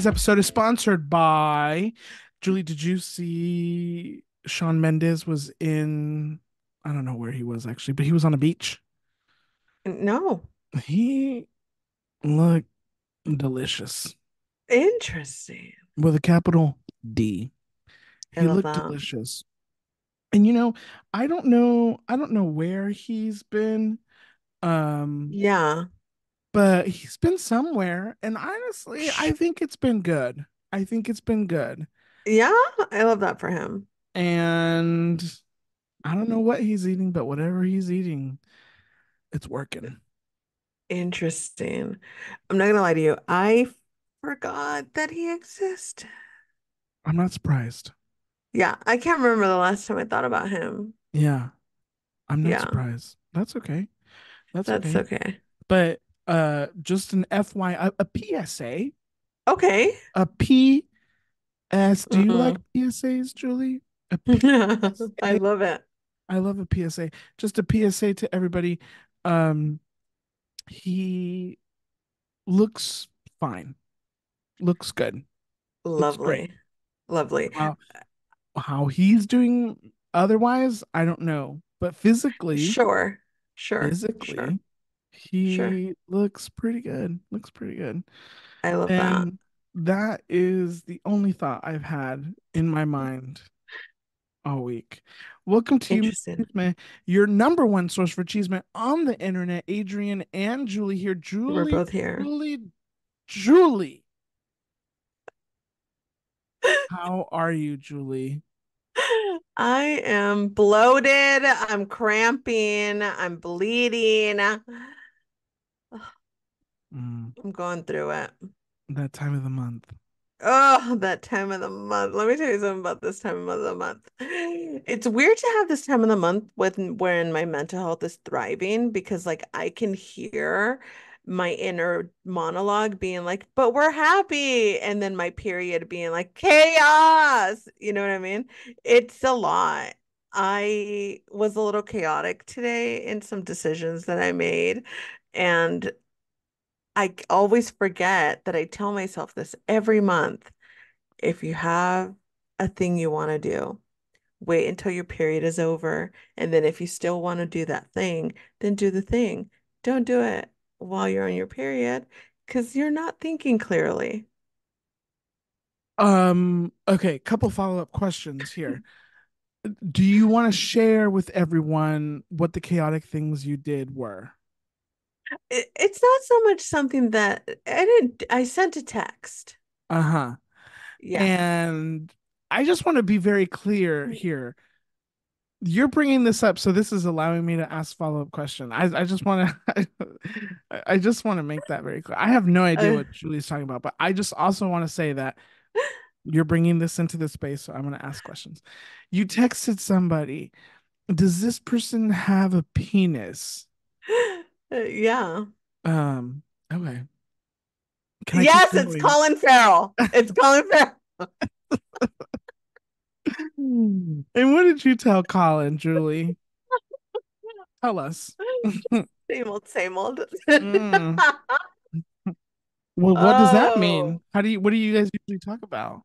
Today's episode is sponsored by Julie. Did you see Shawn Mendes was in? I don't know where he was actually, but he was on a beach. No. He looked delicious Interesting. with a capital D. I He love looked that. delicious. And I don't know where he's been. Um, Yeah. but he's been somewhere. And honestly, I think it's been good. I think it's been good. Yeah, I love that for him. And I don't know what he's eating, but whatever he's eating, it's working. Interesting. I'm not gonna lie to you. I forgot that he existed. I'm not surprised. Yeah, I can't remember the last time I thought about him. Yeah, I'm not Yeah, surprised. That's okay. That's that's okay. okay. But just an FY, a PSA, Okay. a PS. Do you like Mm. PSAs, Julie? A PSA. I love it. I love a PSA. Just a PSA to everybody. Um, he looks fine. Looks good. Looks great. Lovely. Lovely. Wow. How he's doing otherwise, I don't know. But physically, Sure. Sure. Sure. physically, Sure. he looks pretty good. Looks pretty good. I love that. And that is the only thought I've had in my mind all week. Welcome to you, Interesting. Chisme, your number one source for Chisme on the internet. Adrian and Julie here. We're Julie, both here. Julie, Julie. How are you, Julie? I am bloated. I'm cramping. I'm bleeding. Mm, I'm going through it. that time of the month. Oh, that time of the month. Let me tell you something about this time of the month. It's weird to have this time of the month when my mental health is thriving because like I can hear my inner monologue being like, but we're happy. And then my period being like chaos. You know what I mean? It's a lot. I was a little chaotic today in some decisions that I made. And always forget that I tell myself this every month. If you have a thing you want to do, wait until your period is over. And then if you still want to do that thing, then do the thing. Don't do it while you're on your period because you're not thinking clearly. Okay, couple follow-up questions here. Do you want to share with everyone what the chaotic things you did were? It's not so much something that I sent a text. Uh-huh. Yeah. And I just want to be very clear here. You're bringing this up, so this is allowing me to ask follow-up question. I just want to I just want to make that very clear. I have no idea Uh, what Julie's talking about, but I just also want to say that you're bringing this into the space, so I'm going to ask questions. You texted somebody. Does this person have a penis? yeah. Um, okay. Can I keep Yes, it's going? Colin Farrell. It's Colin Farrell. And what did you tell Colin, Julie? Tell us. Same old, same old. Mm. Well, what does that Oh, mean? What do you guys usually talk about?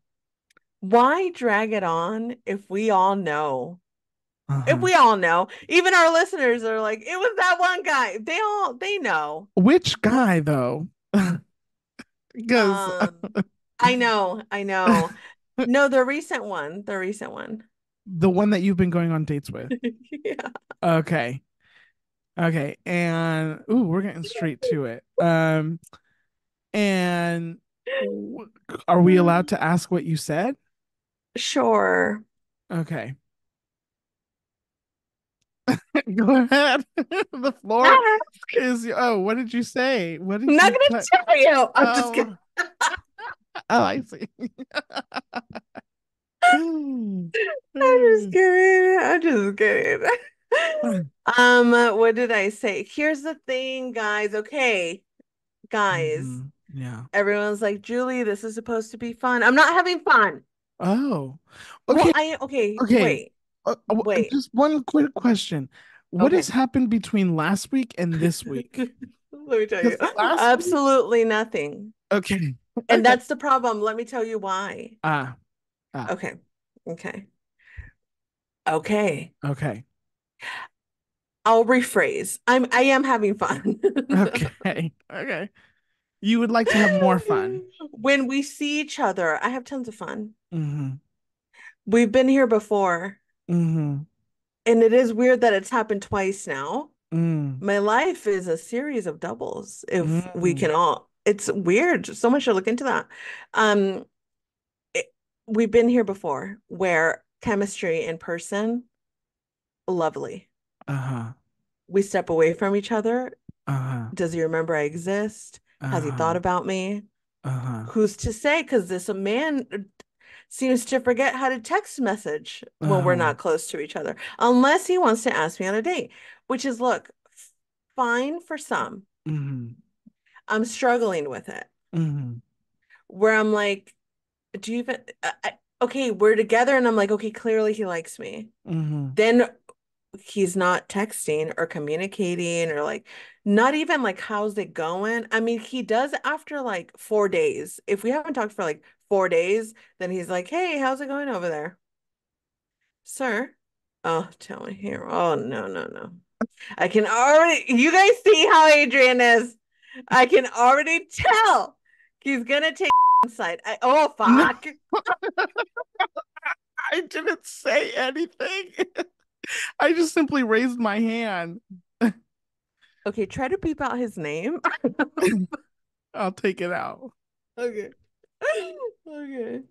why drag it on if we all know? If Uh-huh. we all know, even our listeners are like, it was that one guy. They know. Which guy though? Because Um, I know. No, the recent one, the recent one. the one that you've been going on dates with. Yeah. Okay. Okay. And ooh, we're getting straight to it. And are we allowed to ask what you said? Sure. Okay. Go ahead. The floor I'm is oh, what did you say? What did not you gonna put? tell you. I'm just kidding. Oh, oh, I see. I'm just kidding. I'm just kidding. What did I say? Here's the thing, guys. Okay, guys. Mhm. Yeah. Everyone's like, Julie, this is supposed to be fun. I'm not having fun. Oh, Well, okay. Okay. wait, wait. Just one quick question. What has Okay. happened between last week and this week? Let me tell you. Because last week, Absolutely nothing. okay. And Okay. that's the problem. Let me tell you why. Ah, ah, Okay. Okay. Okay. okay. I'll rephrase. I am having fun. Okay. Okay. You would like to have more fun. When we see each other, I have tons of fun. Mm-hmm. We've been here before, Mm-hmm. and it is weird that it's happened twice now. Mm. My life is a series of doubles, if we Mm. can all. It's weird. Someone should look into that. Um, it, we've been here before where chemistry in person, lovely. Uh-huh. We step away from each other. Uh-huh. Does he remember I exist? Has he thought Uh-huh. about me? Uh-huh. Who's to say? Because this man seems to forget how to text message when we're Uh-huh. not close to each other, unless he wants to ask me on a date, which is, look, fine for some. Mm-hmm. I'm struggling with it, Mm-hmm. where I'm like, do you even, okay, we're together, and I'm like, okay, clearly he likes me. Mm-hmm. Then he's not texting or communicating or like not even like how's it going. I mean, he does after like 4 days. If we haven't talked for like 4 days, then he's like, hey, how's it going over there, sir? Oh, tell me here. Oh, no, no, no. I can already, you guys see how Adrian is. I can already tell he's gonna take side. Oh, No, fuck. I didn't say anything. I just simply raised my hand. Okay, try to beep out his name. I'll take it out. Okay. Okay.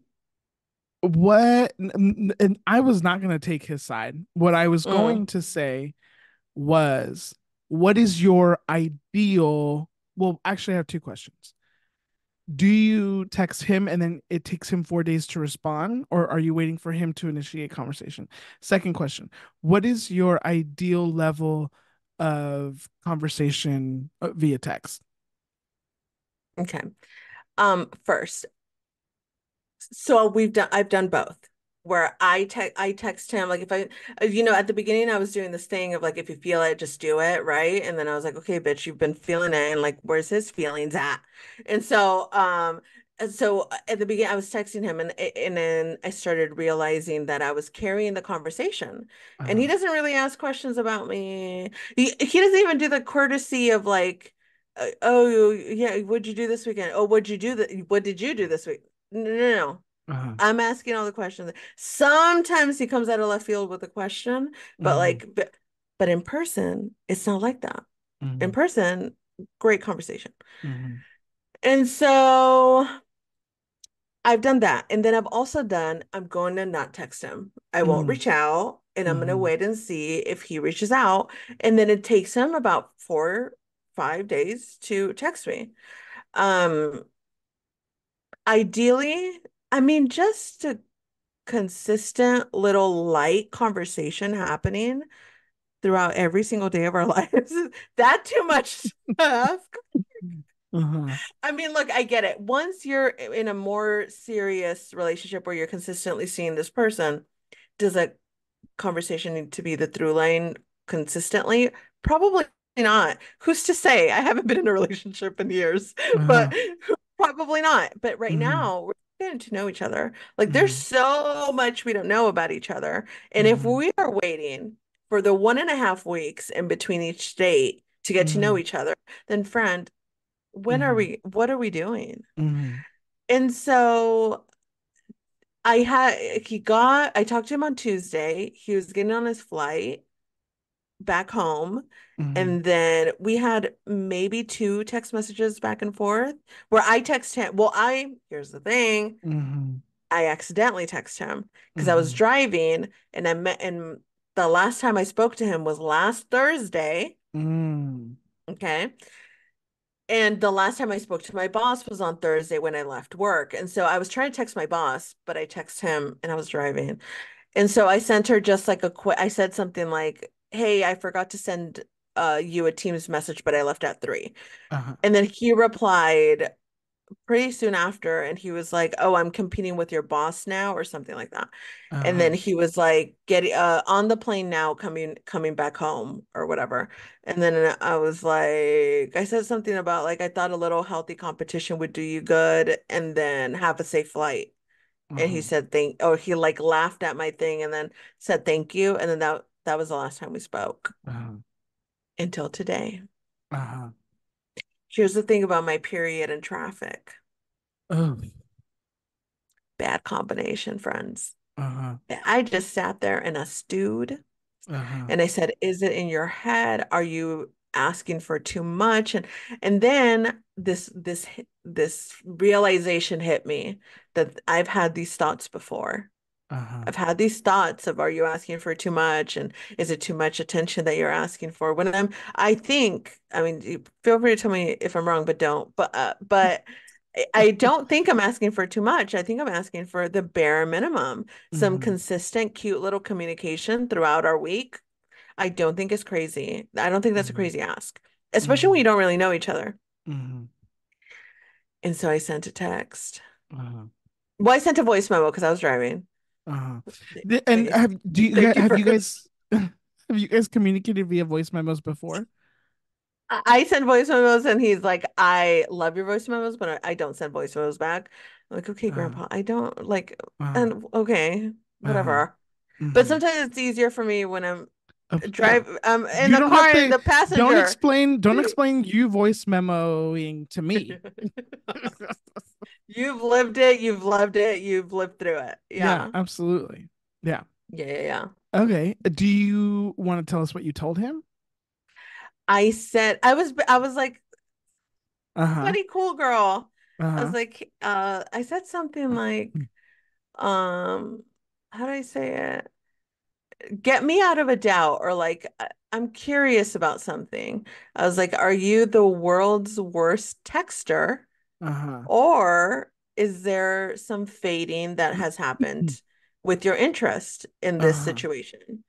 What? And I was not going to take his side. What I was going Mm. to say was, what is your ideal? Well, actually, I have two questions. Do you text him and then it takes him 4 days to respond, or are you waiting for him to initiate conversation? Second question: what is your ideal level of conversation via text? Okay. First, so I've done both. Where I text him like if I at the beginning I was doing this thing of like if you feel it just do it, right? And then I was like, okay, bitch, you've been feeling it, and like where's his feelings at? And so at the beginning I was texting him, and then I started realizing that I was carrying the conversation, and he Uh, doesn't really ask questions about me. He doesn't even do the courtesy of like, oh yeah, what'd you do this weekend? Oh, what did you do this week? No, no, no. uh, I'm asking all the questions. Sometimes he comes out of left field with a question, but mm-hmm, but in person, it's not like that. In mm-hmm, person, great conversation. mm-hmm, And so I've done that. And then I'm going to not text him. I won't mm-hmm, reach out, and I'm going to mm-hmm, wait and see if he reaches out. And then it takes him about 5 days to text me. Um, Ideally, I mean, just a consistent little light conversation happening throughout every single day of our lives. Is that too much to ask? uh-huh, I mean, look, I get it. Once you're in a more serious relationship where you're consistently seeing this person, does a conversation need to be the through line consistently? Probably not. Who's to say? I haven't been in a relationship in years, uh-huh, but probably not. But right mm-hmm, now, we're getting to know each other. Like, there's mm-hmm, so much we don't know about each other. And if mm-hmm, we are waiting for the 1.5 weeks in between each date to get to know mm-hmm, each other, then friend, mm-hmm, what are we doing? mm-hmm, And so I talked to him on Tuesday. He was getting on his flight back home. mm-hmm, And then we had maybe two text messages back and forth where I text him. Well, here's the thing. mm-hmm, I accidentally text him because I was mm-hmm, driving, and the last time I spoke to him was last Thursday. mm-hmm, Okay. And the last time I spoke to my boss was on Thursday when I left work. And so I was trying to text my boss, but I text him and I was driving. And so I sent her just like I said something like, hey, I forgot to send you a Teams message, but I left at 3. uh-huh, And then he replied, pretty soon after, and he was like, "Oh, I'm competing with your boss now," or something like that. And then Uh-huh. he was like, "Get on the plane now, coming back home or whatever." And then I was like, I said something about like I thought a little healthy competition would do you good, and then have a safe flight. And he Uh-huh. said thank, or he like laughed at my thing and then said thank you, and then that was the last time we spoke Uh-huh. until today. Uh-huh. Here's the thing about my period and traffic. Oh. Bad combination, friends. Uh-huh. I just sat there and I stewed. Uh-huh. And I said, "Is it in your head? Are you asking for too much?" And then this realization hit me that I've had these thoughts before. Uh-huh. I've had these thoughts of, are you asking for too much? And is it too much attention that you're asking for? I think, I mean, feel free to tell me if I'm wrong, but don't. But I don't think I'm asking for too much. I think I'm asking for the bare minimum, some Mm-hmm. consistent, cute little communication throughout our week. I don't think it's crazy. I don't think that's a Mm-hmm. crazy ask, especially when Mm-hmm. you don't really know each other. Mm-hmm. And so I sent a text. Uh-huh. Well, I sent a voice memo because I was driving. Uh-huh. And Thank thank you have for you guys have you guys communicated via voice memos before? I send voice memos and he's like, "I love your voice memos, but I don't send voice memos back." I'm like, "Okay, Uh, Grandpa, I don't like," uh, and okay, uh-huh. whatever. But Mm-hmm. sometimes it's easier for me when I'm Yeah. I'm in You the don't have car, to the passenger. don't explain you voice memoing to me. You've lived it, you've loved it, you've lived through it. Yeah, Yeah. absolutely. Yeah. Yeah, yeah, yeah. Okay. Do you want to tell us what you told him? I was like, Uh-huh. "Buddy, cool girl." I was Uh-huh. like, I said something like, um, how do I say it? Get me out of a doubt, or like, I'm curious about something. I was like, "Are you the world's worst texter, Uh-huh. or is there some fading that has happened with your interest in this Uh-huh. situation?"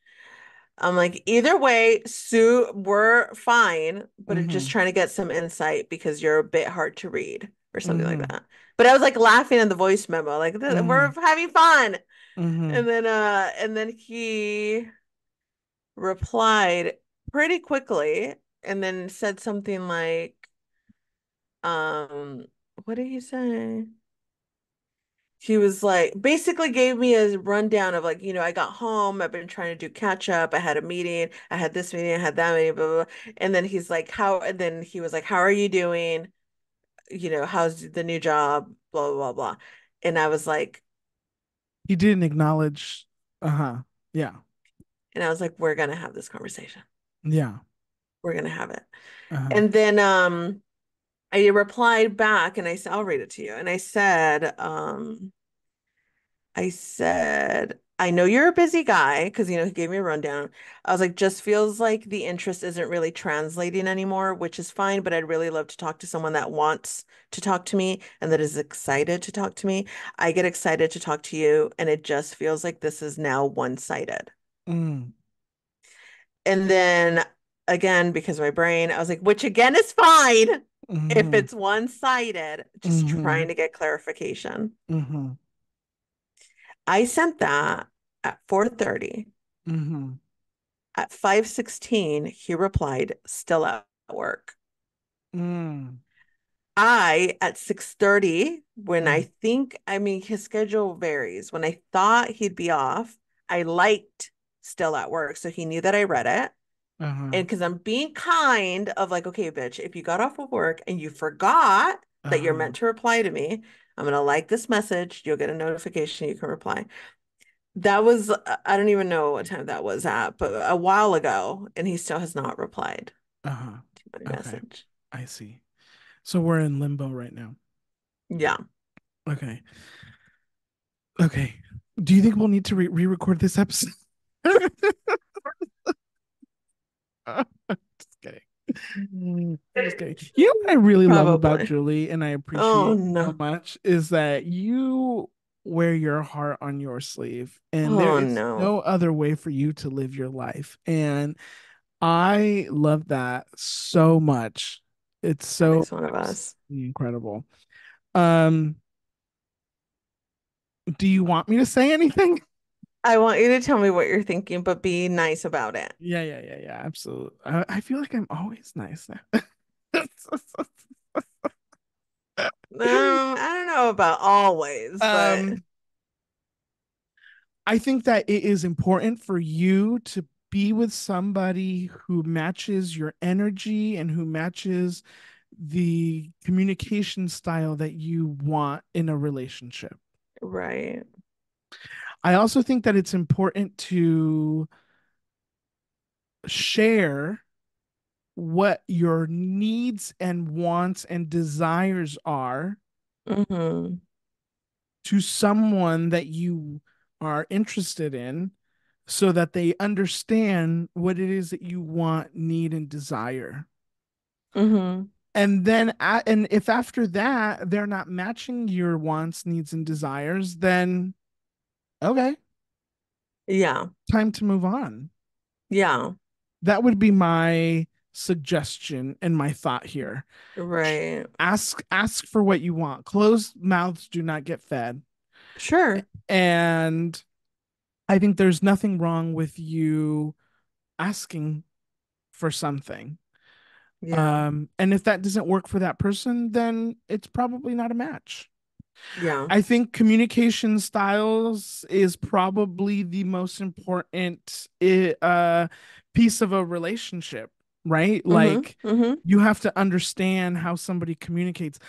I'm like, either way, Sue, we're fine, but it's Mm-hmm. just trying to get some insight because you're a bit hard to read or something like Mm-hmm. that. But I was like laughing in the voice memo, like, Mm-hmm. we're having fun." Mm-hmm. And then he replied pretty quickly and then said something like, um, what did he say? He was like, basically gave me a rundown of like, I got home, I've been trying to do catch up, I had a meeting, I had this meeting, I had that meeting, blah, blah, blah. And then and then he was like, "How are you doing? How's the new job? Blah, blah, blah, blah." And I was like, He didn't acknowledge. Uh-huh. Yeah. "We're gonna have this conversation. Yeah. We're gonna have it." Uh-huh. And then I replied back and I said, I'll read it to you. And I said, "I know you're a busy guy," because he gave me a rundown. I was like, "Just feels like the interest isn't really translating anymore, which is fine, but I'd really love to talk to someone that wants to talk to me and that is excited to talk to me. I get excited to talk to you, and it just feels like this is now one-sided." Mm. And then again, because of my brain, I was like, "Which again is fine if Mm-hmm. it's one-sided, just Mm-hmm. trying to get clarification." Mm-hmm. I sent that at 4:30. Mm-hmm. At 5:16, he replied, "Still at work." Mm. At 6:30, when I mean, his schedule varies. When I thought he'd be off, I liked "still at work." So he knew that I read it. Uh-huh. And because I'm being kind of like, "Okay, bitch, if you got off of work and you forgot that you're Uh-huh. meant to reply to me, I'm going to like this message. You'll get a notification. You can reply." That was, I don't even know what time that was at, but a while ago. And he still has not replied Uh-huh. to my Okay. message. I see. So we're in limbo right now. Yeah. Okay. Okay. Do you think we'll need to re-record this episode? Just kidding. I'm just kidding. You know what I really love about Probably. Julie and I Oh appreciate so no. much is that you wear your heart on your sleeve and there Oh is no. no other way for you to live your life. And I love that so much. It's That so makes one of us. absolutely incredible. Um, do you want me to say anything? I want you to tell me what you're thinking, but be nice about it. Yeah, absolutely. I feel like I'm always nice now. I don't know about always, but um, I think that it is important for you to be with somebody who matches your energy and who matches the communication style that you want in a relationship. right. I also think that it's important to share what your needs and wants and desires are Mm-hmm. to someone that you are interested in so that they understand what it is that you want, need, and desire. Mm-hmm. And if after that they're not matching your wants, needs, and desires, then okay, Yeah. time to move on. Yeah. That would be my suggestion and my thought here. Right. Ask for what you want. Closed mouths do not get fed. Sure. And I think there's nothing wrong with you asking for something. Yeah. And if that doesn't work for that person, then it's probably not a match. Yeah. I think communication styles is probably the most important piece of a relationship, right? Mm-hmm. Like Mm-hmm. you have to understand how somebody communicates.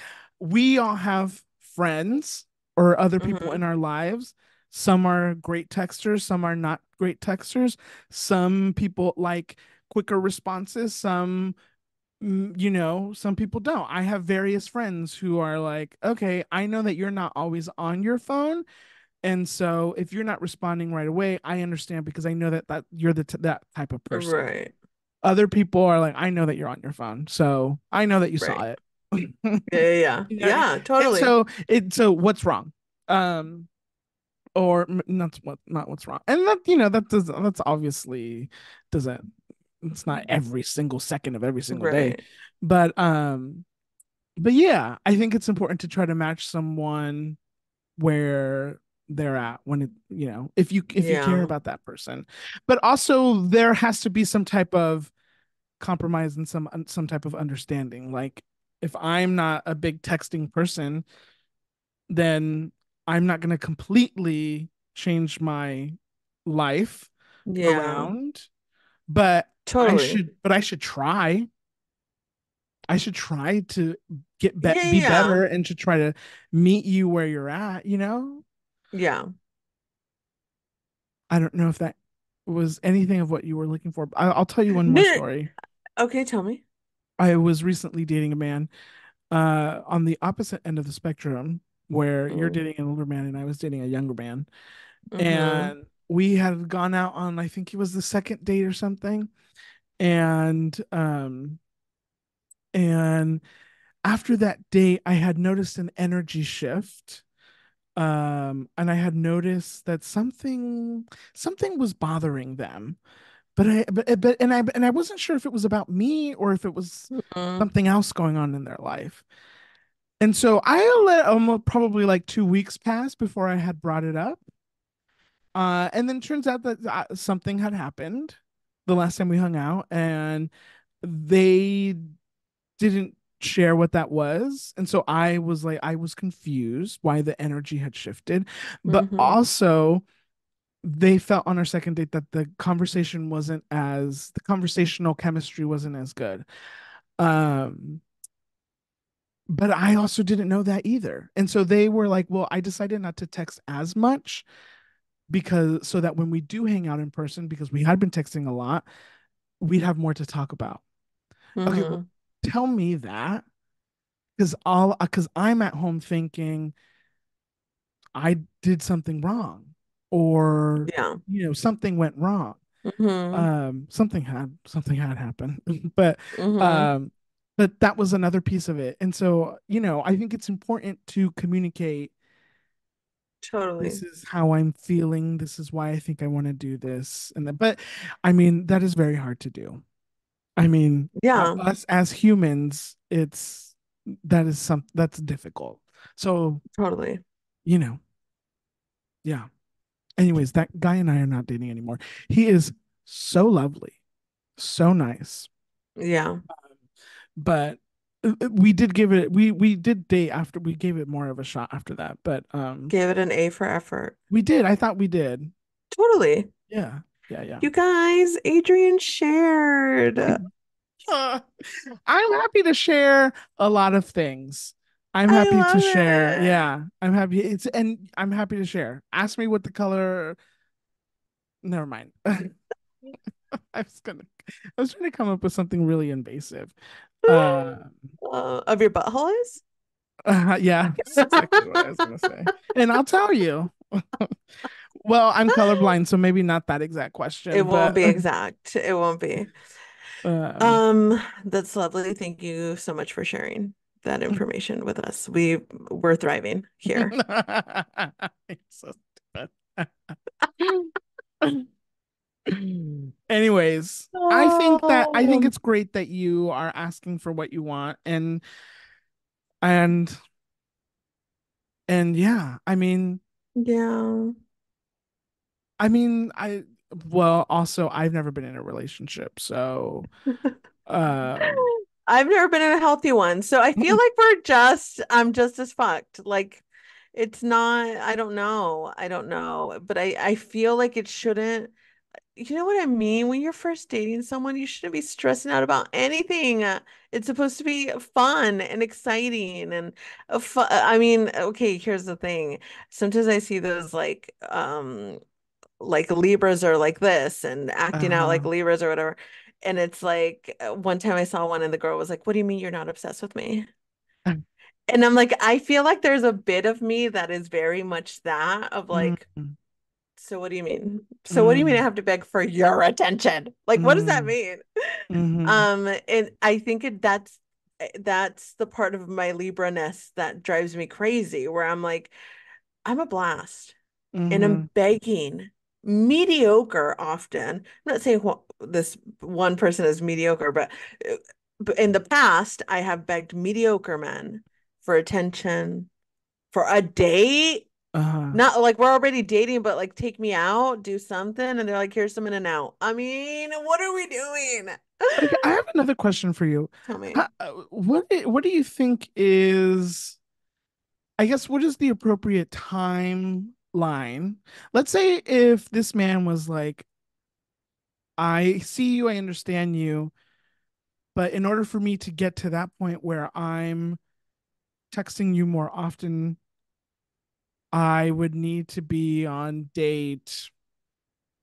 We all have friends or other people Mm-hmm. in our lives. Some are great texters, some are not great texters. Some people like quicker responses, some people don't. I have various friends who are like, okay, I know that you're not always on your phone. And so if you're not responding right away, I understand because I know that you're that type of person. Right. Other people are like, I know that you're on your phone. So I know that you saw Right. it. Yeah. Yeah. Yeah. You know what I mean? Yeah, And totally. so what's wrong? Um, or not what's wrong. And that's obviously doesn't it's not every single second of every single day. Right. But but yeah, I think it's important to try to match someone where they're at when if you care Yeah. about that person. But also there has to be some type of compromise and some type of understanding. Like if I'm not a big texting person, then I'm not going to completely change my life Yeah. around, but Totally. I should try. I should try to Yeah. be Yeah. better and to try to meet you where you're at. Yeah. I don't know if that was anything of what you were looking for. I'll tell you one more No, story. okay, tell me. I was recently dating a man on the opposite end of the spectrum where you're Mm. dating an older man and I was dating a younger man. Mm-hmm. And we had gone out on, I think it was the second date or something. And after that date, I had noticed an energy shift. And I had noticed that something was bothering them. But I wasn't sure if it was about me or if it was Mm-hmm. something else going on in their life. And so I let almost probably like 2 weeks pass before I had brought it up. And then turns out that something had happened the last time we hung out, and they didn't share what that was. And so I was confused why the energy had shifted. But Mm-hmm. also, they felt on our second date that the conversational chemistry wasn't as good. Um, but I also didn't know that either. And so they were like, well, I decided not to text as much because so that when we do hang out in person, because we had been texting a lot, we'd have more to talk about. Okay, well, Mm-hmm. tell me that because I'm at home thinking I did something wrong or Yeah. something went wrong. Mm-hmm. Something had happened. but Mm-hmm. um but that was another piece of it. And so, I think it's important to communicate this Totally. is how I'm feeling. This is why I think I want to do this. But I mean, that is very hard to do. I mean, Yeah. us as humans, that's difficult. So, Totally. you know, yeah. Anyways, that guy and I are not dating anymore. He is so lovely, so nice. Yeah. But we did give it we did date after we gave it more of a shot after that. But Give it an A for effort. we did. I thought we did. Totally. Yeah. Yeah, yeah. You guys, Adrian shared. Uh, I'm happy to share a lot of things. I'm I happy to love share. it. Yeah, I'm happy. And I'm happy to share. Ask me what the color. Never mind. I was gonna. I was trying to come up with something really invasive. Uh, Of your butthole is? yeah, that's exactly what I was gonna say. And I'll tell you. Well, I'm colorblind, so maybe not that exact It question, won't but be exact. It won't be. um, That's lovely. Thank you so much for sharing that information with us. We're thriving here. You're so stupid. Anyways, I think Oh, it's great that you are asking for what you want and and yeah, yeah. I mean I well also I've never been in a relationship, so um I've never been in a healthy one, so I feel like I'm just as fucked. Like it's not, I don't know. I don't know, but I feel like it shouldn't, you know what I mean? When you're first dating someone, you shouldn't be stressing out about anything. It's supposed to be fun and exciting and I mean, okay, here's the thing. Sometimes I see those like Libras are like this and acting out like uh Libras or whatever. And it's like one time I saw one and the girl was like, "What do you mean you're not obsessed with me?" And I'm like, I feel like there's a bit of me that is very much that of mm, like, so what do you mean? So what do you mean I mm, have to beg for your attention? Like, what does that mm, mean? mm, And I think that's the part of my Libra-ness that drives me crazy, where I'm like, I'm a blast and mm, I'm begging mediocre often. I'm not saying this one person is mediocre, but in the past, I have begged mediocre men for attention, for a date. uh Not like we're already dating, but like take me out, do something, and they're like, here's some in and out. I mean, what are we doing? Okay, I have another question for you. Tell me. What do you think is, I guess, what is the appropriate timeline? Let's say if this man was like, I see you, I understand you, but in order for me to get to that point where I'm texting you more often, I would need to be on date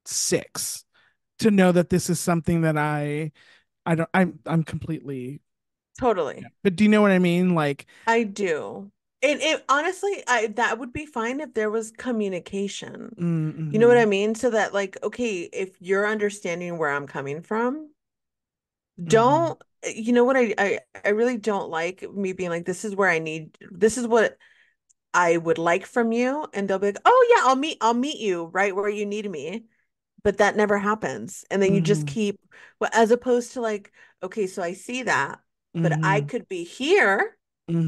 6 to know that this is something that I don't I'm completely, yeah. Totally. But do you know what I mean? Like, I do. It honestly, I that would be fine if there was communication. You know what I mm-hmm, mean? So that like, okay, if you're understanding where I'm coming from, mm-hmm, don't, you know what I really don't like me being like, this is what I would like from you, and they'll be like, oh yeah, I'll meet you right where you need me. But that never happens. And then you just mm-hmm, keep, well, as opposed to like, okay, so I see that, but I mm-hmm, could be here.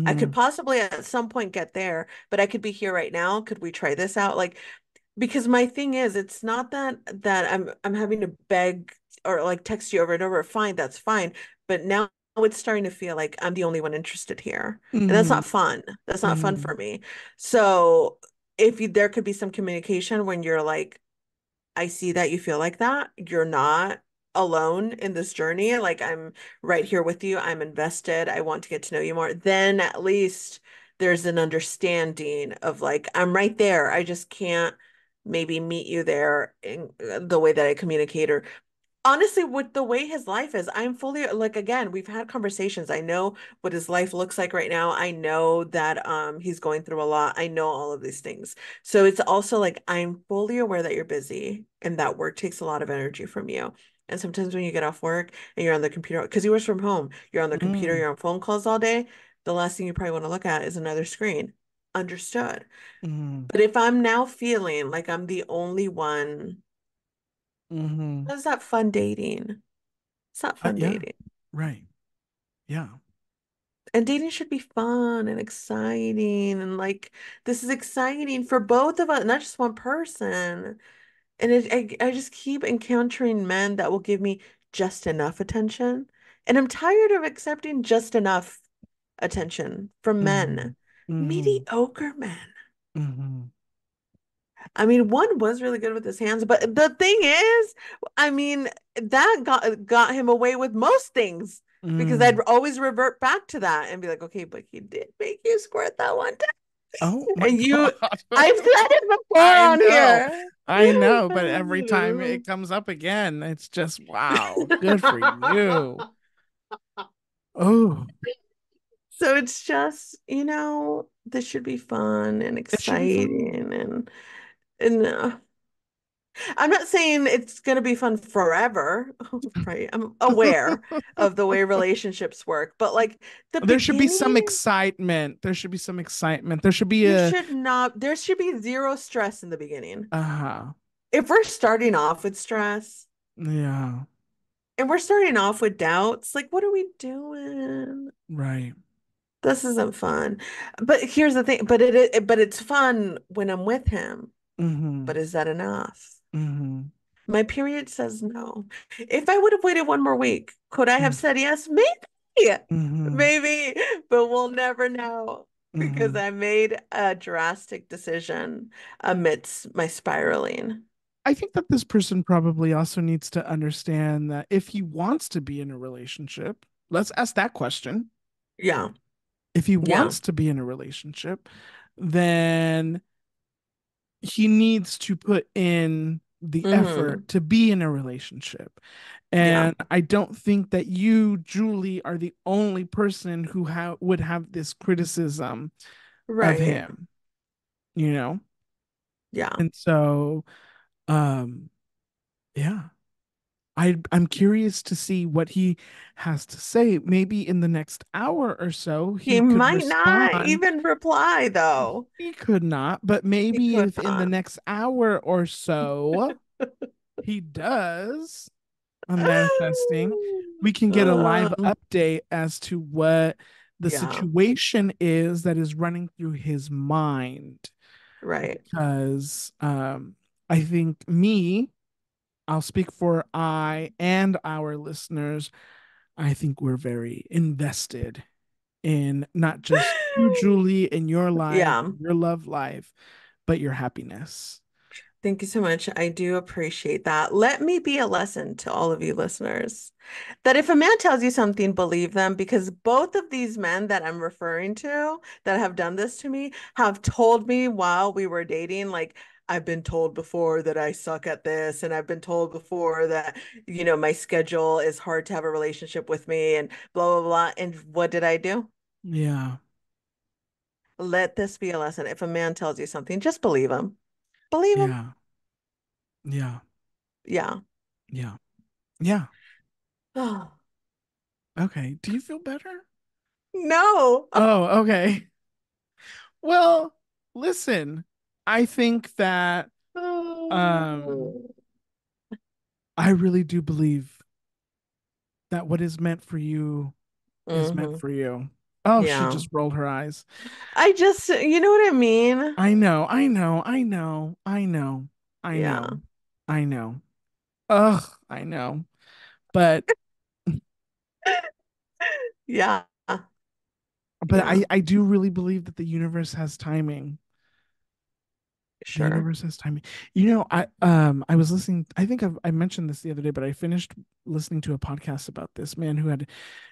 I mm-hmm, could possibly at some point get there, but I could be here right now. Could we try this out? Like, because my thing is, it's not that I'm having to beg or like text you over and over. Fine, that's fine. But now it's starting to feel like I'm the only one interested here. And that's mm-hmm, not fun. That's not fun mm-hmm, for me. So if there could be some communication when you're like, I see that you feel like that. You're not alone in this journey. Like I'm right here with you. I'm invested. I want to get to know you more. Then at least there's an understanding of like, I'm right there. I just can't maybe meet you there in the way that I communicate or honestly, with the way his life is, I'm fully like again, we've had conversations. I know what his life looks like right now. I know that he's going through a lot. I know all of these things. So it's also like I'm fully aware that you're busy and that work takes a lot of energy from you. And sometimes when you get off work and you're on the computer, because he works from home, you're on the computer, mm-hmm, you're on phone calls all day, the last thing you probably want to look at is another screen. Understood. mm-hmm, But if I'm now feeling like I'm the only one, mm-hmm. how's that fun dating? It's not fun Yeah, dating. right. Yeah. And dating should be fun and exciting and like this is exciting for both of us, not just one person. And I just keep encountering men that will give me just enough attention. And I'm tired of accepting just enough attention from Mm-hmm. men. Mm-hmm. Mediocre men. Mm-hmm. I mean, one was really good with his hands, but the thing is, I mean, that got him away with most things because Mm. I'd always revert back to that and be like, okay, but he did make you squirt that one time. Oh my And you, God. I've said it before I on know. here. I know, but every time it comes up again, it's just wow, good for you. Oh, So it's just, this should be fun and it should be fun. exciting and I'm not saying it's going to be fun forever, right? I'm aware of the way relationships work, but like the There should be some beginning, excitement. There should be some excitement. There should be you a should not, there should be zero stress in the beginning. uh If we're starting off with stress yeah, and we're starting off with doubts, like, what are we doing? right. This isn't fun. But here's the thing, but it's fun when I'm with him. Mm-hmm. But is that enough? Mm-hmm. My period says no. If I would have waited one more week, could I have said yes? Maybe, Mm-hmm. maybe, but we'll never know because Mm-hmm. I made a drastic decision amidst my spiraling. I think that this person probably also needs to understand that if he wants to be in a relationship, let's ask that question. Yeah, If he yeah, wants to be in a relationship, then he needs to put in the hmm effort to be in a relationship. yeah, And I don't think that you, Julie, are the only person who would have this criticism of right, him, you know? yeah. And so, um, yeah, I'm curious to see what he has to say. Maybe in the next hour or so, He he could might not respond. even reply though. He could not, but He maybe could if in the not. next hour or so he does, I'm manifesting, we can get a live Uh, update as to what the yeah, situation is that is running through his mind. right. Because I think I'll speak for I and our listeners. I think we're very invested in not just you, Julie, in your life, Yeah. your love life, but your happiness. Thank you so much. I do appreciate that. Let me be a lesson to all of you listeners that if a man tells you something, believe them because both of these men that I'm referring to that have done this to me have told me while we were dating, like, I've been told before that I suck at this, and I've been told before that, my schedule is hard to have a relationship with me, and blah, blah, blah. And what did I do? Yeah, Let this be a lesson. If a man tells you something, just believe him. Believe him. yeah, yeah, Yeah. yeah, yeah. Okay. Do you feel better? No. Oh, okay. Well, listen, I think that um I really do believe that what is meant for you is meant hmm for you. Oh, she Yeah. just rolled her eyes. You know what I mean? I know, I know, I know, I know, I Yeah. know, I know. Ugh, I know. But Yeah. I Yeah. I do really believe that the universe has timing. The Sure. universe has timing. I was listening, I think I mentioned this the other day, but I finished listening to a podcast about this man who had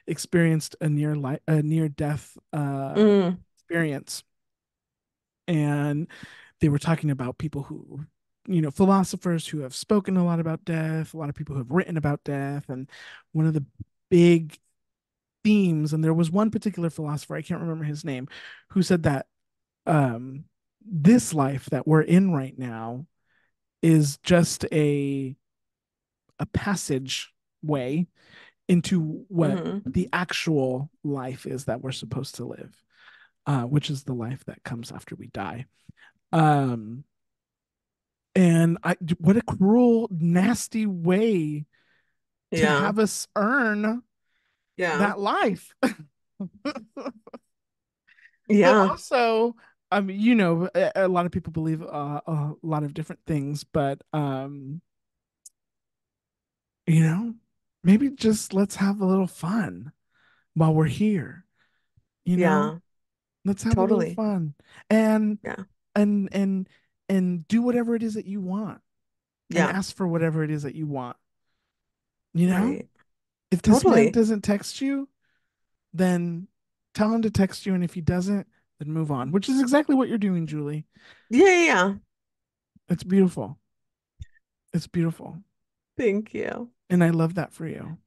experienced a near death Mm, experience. And they were talking about people who, philosophers who have spoken a lot about death, a lot of people who have written about death. And one of the big themes, and there was one particular philosopher, I can't remember his name, who said that this life that we're in right now is just a passage way into what hmm the actual life is that we're supposed to live, which is the life that comes after we die. Um, and what a cruel, nasty way to Yeah. have us earn Yeah. that life. But Yeah. also, I mean, a lot of people believe a lot of different things, but you know, maybe just let's have a little fun while we're here, you know? Yeah. Let's have a little Totally. fun and Yeah. and and and do whatever it is that you want and Yeah. ask for whatever it is that you want, you know? Right. If this man Totally. doesn't text you, then tell him to text you, and if he doesn't, then move on, which is exactly what you're doing, Julie. Yeah, yeah, yeah. It's beautiful. It's beautiful. Thank you. And I love that for you.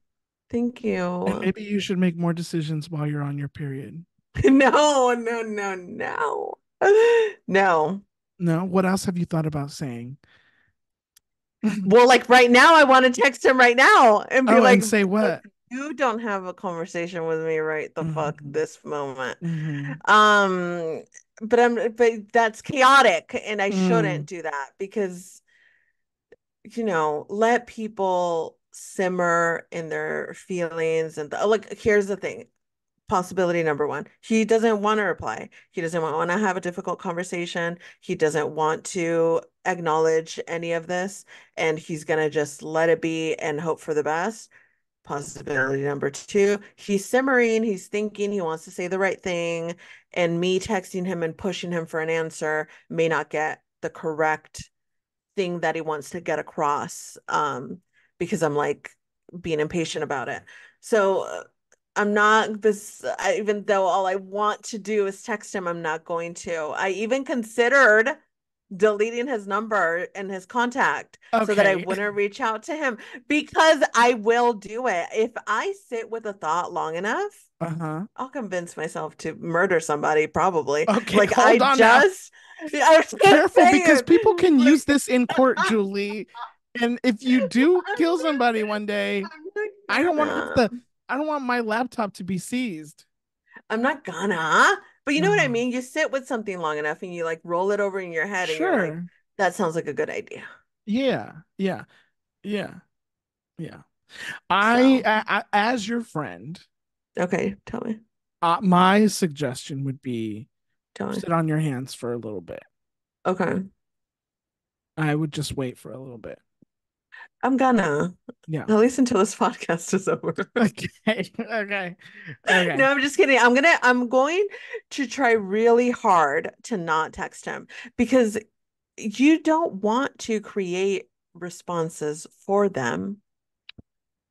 Thank And you. maybe you should make more decisions while you're on your period. No, no, no, no. No. No, what else have you thought about saying? Well, like right now, I want to text him right now and be Oh, like, and say look, what? you don't have a conversation with me right the fuck Hmm. this moment. Hmm. Um, but that's chaotic and I shouldn't Mm. do that because, let people simmer in their feelings and like here's the thing. Possibility number one, he doesn't want to reply. He doesn't want to have a difficult conversation. He doesn't want to acknowledge any of this, and he's gonna just let it be and hope for the best. Possibility number two, he's simmering, he's thinking, he wants to say the right thing, and me texting him and pushing him for an answer may not get the correct thing that he wants to get across, because I'm like being impatient about it. So I'm not even though all I want to do is text him, I'm not going to. I even considered deleting his number and his contact so that I Okay. wouldn't reach out to him because I will do it. If I sit with a thought long enough, Uh-huh. I'll convince myself to murder somebody, probably. Okay, Like I hold on now. just, I was just Careful because saying, people can use like, this in court, Julie. And if you do kill somebody one day, I'm not I don't want to have gonna. to I don't want my laptop to be seized. I'm not gonna. But you know what I Uh-huh. mean? You sit with something long enough and you like roll it over in your head and you're like, Sure. that sounds like a good idea. Yeah. Yeah. Yeah. Yeah. So, As your friend, okay, tell me. my suggestion would be Tell me. sit on your hands for a little bit. Okay. I would just wait for a little bit. I'm gonna, Yeah. at least until this podcast is over. Okay. Okay. Okay. No, I'm just kidding. I'm going to try really hard to not text him because you don't want to create responses for them.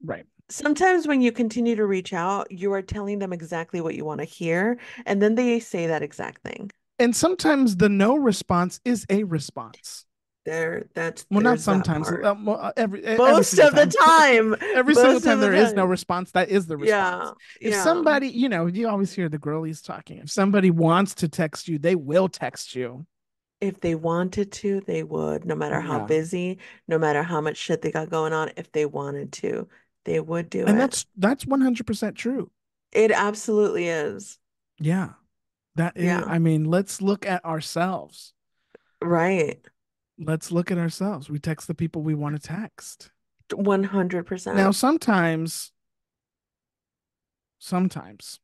Right. Sometimes when you continue to reach out, you are telling them exactly what you want to hear, and then they say that exact thing. And sometimes the no response is a response. Well, not There's that sometimes. part. Every Most single of the time. time. Every single Most time of the there is no time. response, that is the response. Yeah. If Yeah. somebody, you always hear the girlies talking. If somebody wants to text you, they will text you. If they wanted to, they would, no matter how Yeah. busy, no matter how much shit they got going on. If they wanted to, they would do And it. that's 100% true. It absolutely is. Yeah. That is, Yeah. I mean, let's look at ourselves. Right. Let's look at ourselves. We text the people we want to text. Now, 100%. sometimes,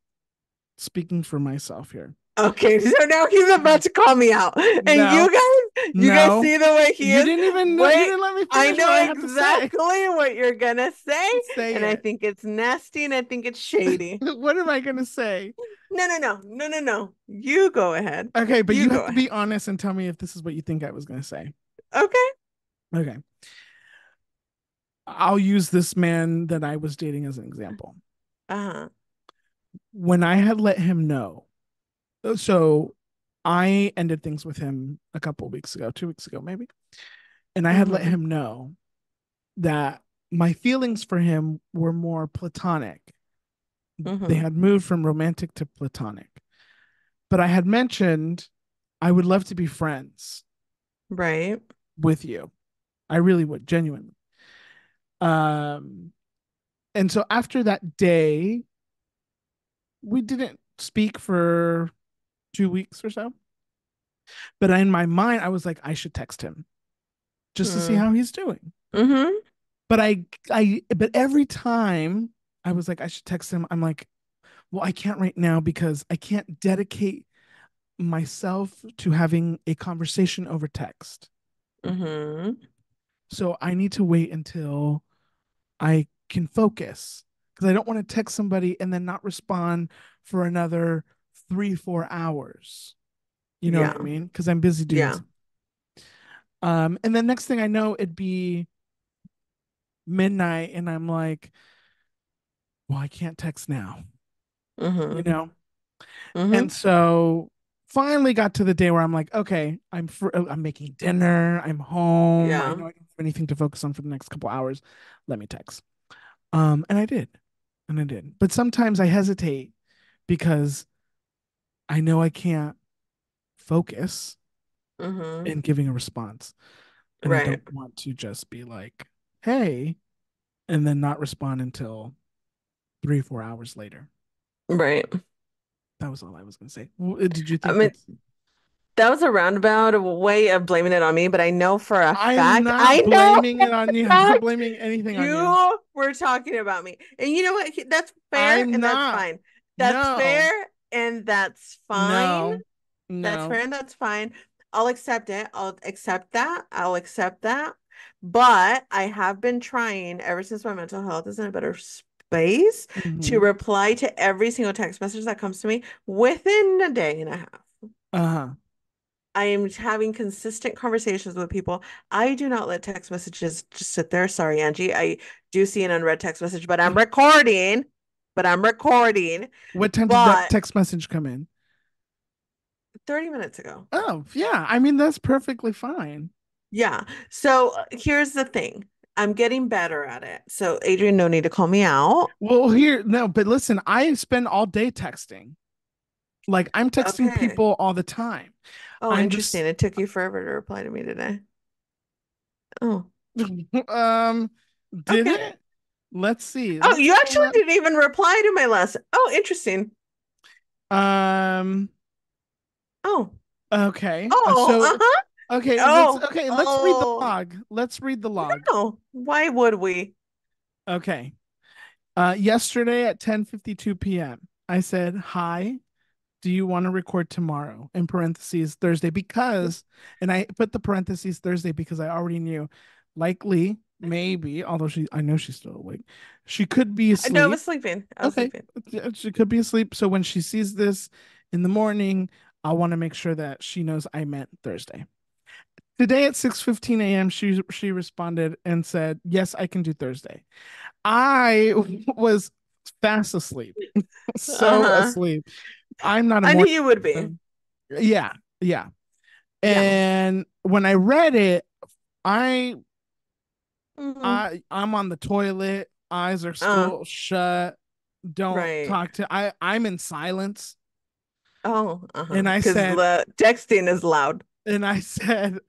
speaking for myself here. Okay, so now he's about to call me out. And No, you guys no, see the way he you is? didn't even know, you Wait, didn't let me I finish what know I had to say. exactly what you're gonna say, Say and I it. think it's nasty and I think it's shady. What am I going to say? No, no, no, no, no, no. You go ahead. Okay, but You you have go to ahead. be honest and tell me if this is what you think I was going to say. Okay. Okay. I'll use this man that I was dating as an example. Uh-huh. When I had let him know, so I ended things with him a couple of weeks ago, 2 weeks ago, maybe. And I had let Mm-hmm. him know that my feelings for him were more platonic. They Mm-hmm. had moved from romantic to platonic. But I had mentioned I would love to be friends Right. with you. I really would, genuinely. Um, and so after that day, we didn't speak for 2 weeks or so. But in my mind, I was like, I should text him just to see Mm. how he's doing. Mm-hmm. But but every time I was like, I should text him. I'm like, well, I can't right now because I can't dedicate myself to having a conversation over text. Mm-hmm. So I need to wait until I can focus because I don't want to text somebody and then not respond for another 3, 4 hours. You know what I Yeah. mean? Because I'm busy doing. Yeah. And then next thing I know, it'd be midnight, and I'm like, well, I can't text now. You Mm-hmm. know. And Mm-hmm. so finally got to the day where I'm like, okay, I'm making dinner. I'm home. I Yeah. know I don't have anything to focus on for the next couple hours. Let me text. And I did. And I did. But sometimes I hesitate because I know I can't focus Mm-hmm. in giving a response. And I Right. don't want to just be like, hey, and then not respond until 3, 4 hours later. Right. That was all I was going to say. Did you I think mean, that's. that was a roundabout way of blaming it on me, but I know for a I'm fact, I not know blaming for it on you. a I'm not fact blaming anything on you. you were talking about me. And you know what? That's fair I'm and that's not. fine. That's No, fair and that's fine. no, That's no. fair and that's fine. I'll accept it. I'll accept that. I'll accept that. But I have been trying ever since my mental health is in a better space to Hmm. reply to every single text message that comes to me within a day and a half. Uh-huh. I am having consistent conversations with people. I do not let text messages just sit there. Sorry, Angie. I do see an unread text message, but I'm recording. But I'm recording. What time did that But text message come in? 30 minutes ago. Oh, yeah. I mean, that's perfectly fine. Yeah. So here's the thing. I'm getting better at it. So Adrian, no need to call me out. Well, here, no, but listen, I spend all day texting. Like, I'm texting Okay. people all the time. Oh, I'm interesting. just, It took you forever to reply to me today. Oh, um, did okay. it? Let's see. Oh, Let's you pull actually up. didn't even reply to my last. Oh, interesting. Um, Oh, okay. oh, uh-huh. Oh, Let's read the oh. log. Let's read the log. No. Why would we? Okay. Yesterday at 10:52 p.m., I said, "Hi, do you want to record tomorrow?" In parentheses, Thursday, because, and I put the parentheses Thursday because I already knew, likely, maybe, although I know she's still awake, she could be No, I asleep. was sleeping. I was Okay, sleeping. she could be asleep. So when she sees this in the morning, I want to make sure that she knows I meant Thursday. Today at 6:15 a.m., she responded and said, "Yes, I can do Thursday." I was fast asleep, so Uh-huh. asleep. I'm not a I knew morning you would be. person. Yeah, yeah. Yeah. And when I read it, I Hmm. I'm on the toilet, eyes are Uh, still shut. Don't right. talk to I'm in silence. Oh, uh-huh. And I Because said, the texting is loud. and I said,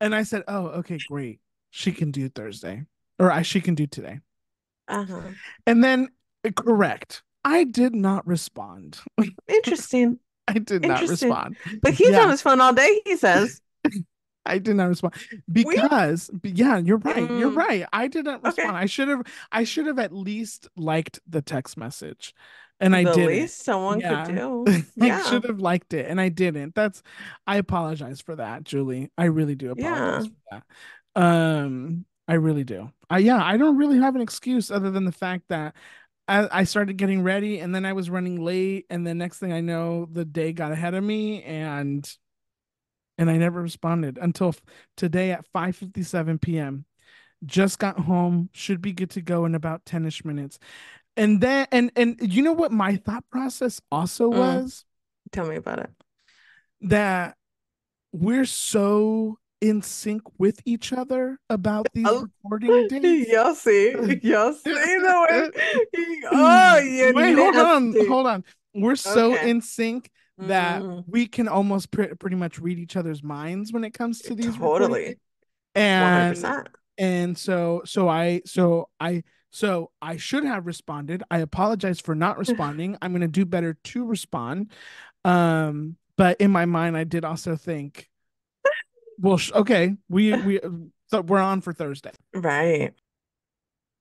"Oh, okay, great. She can do Thursday. She can do today." Uh-huh. And then correct. I did not respond. Interesting. I did not Interesting. respond. But he's on Yeah, his phone all day, he says. I did not respond We? because yeah, you're right. You're Mm, right. I didn't respond. okay. I should have at least liked the text message, and I The didn't. least someone could Yeah. do. I Yeah. should have liked it and I didn't. I apologize for that, Julie. I really do apologize Yeah. for that. I really do. I don't really have an excuse other than the fact that I started getting ready and then I was running late and the next thing I know the day got ahead of me and I never responded until today at 5:57 p.m. Just got home, should be good to go in about 10ish minutes. And then and you know what my thought process also Mm, was tell me about it. that we're so in sync with each other about these Oh, recording dates. y'all see. Y'all see the way. Oh, you're Wait, hold on, nasty. hold on. We're so Okay. in sync that Mm, we can almost pretty much read each other's minds when it comes to these recording dates. totally. And 100%. so I should have responded. I apologize for not responding. I'm going to do better to respond. But in my mind I did also think, well, okay, so we're on for Thursday. Right.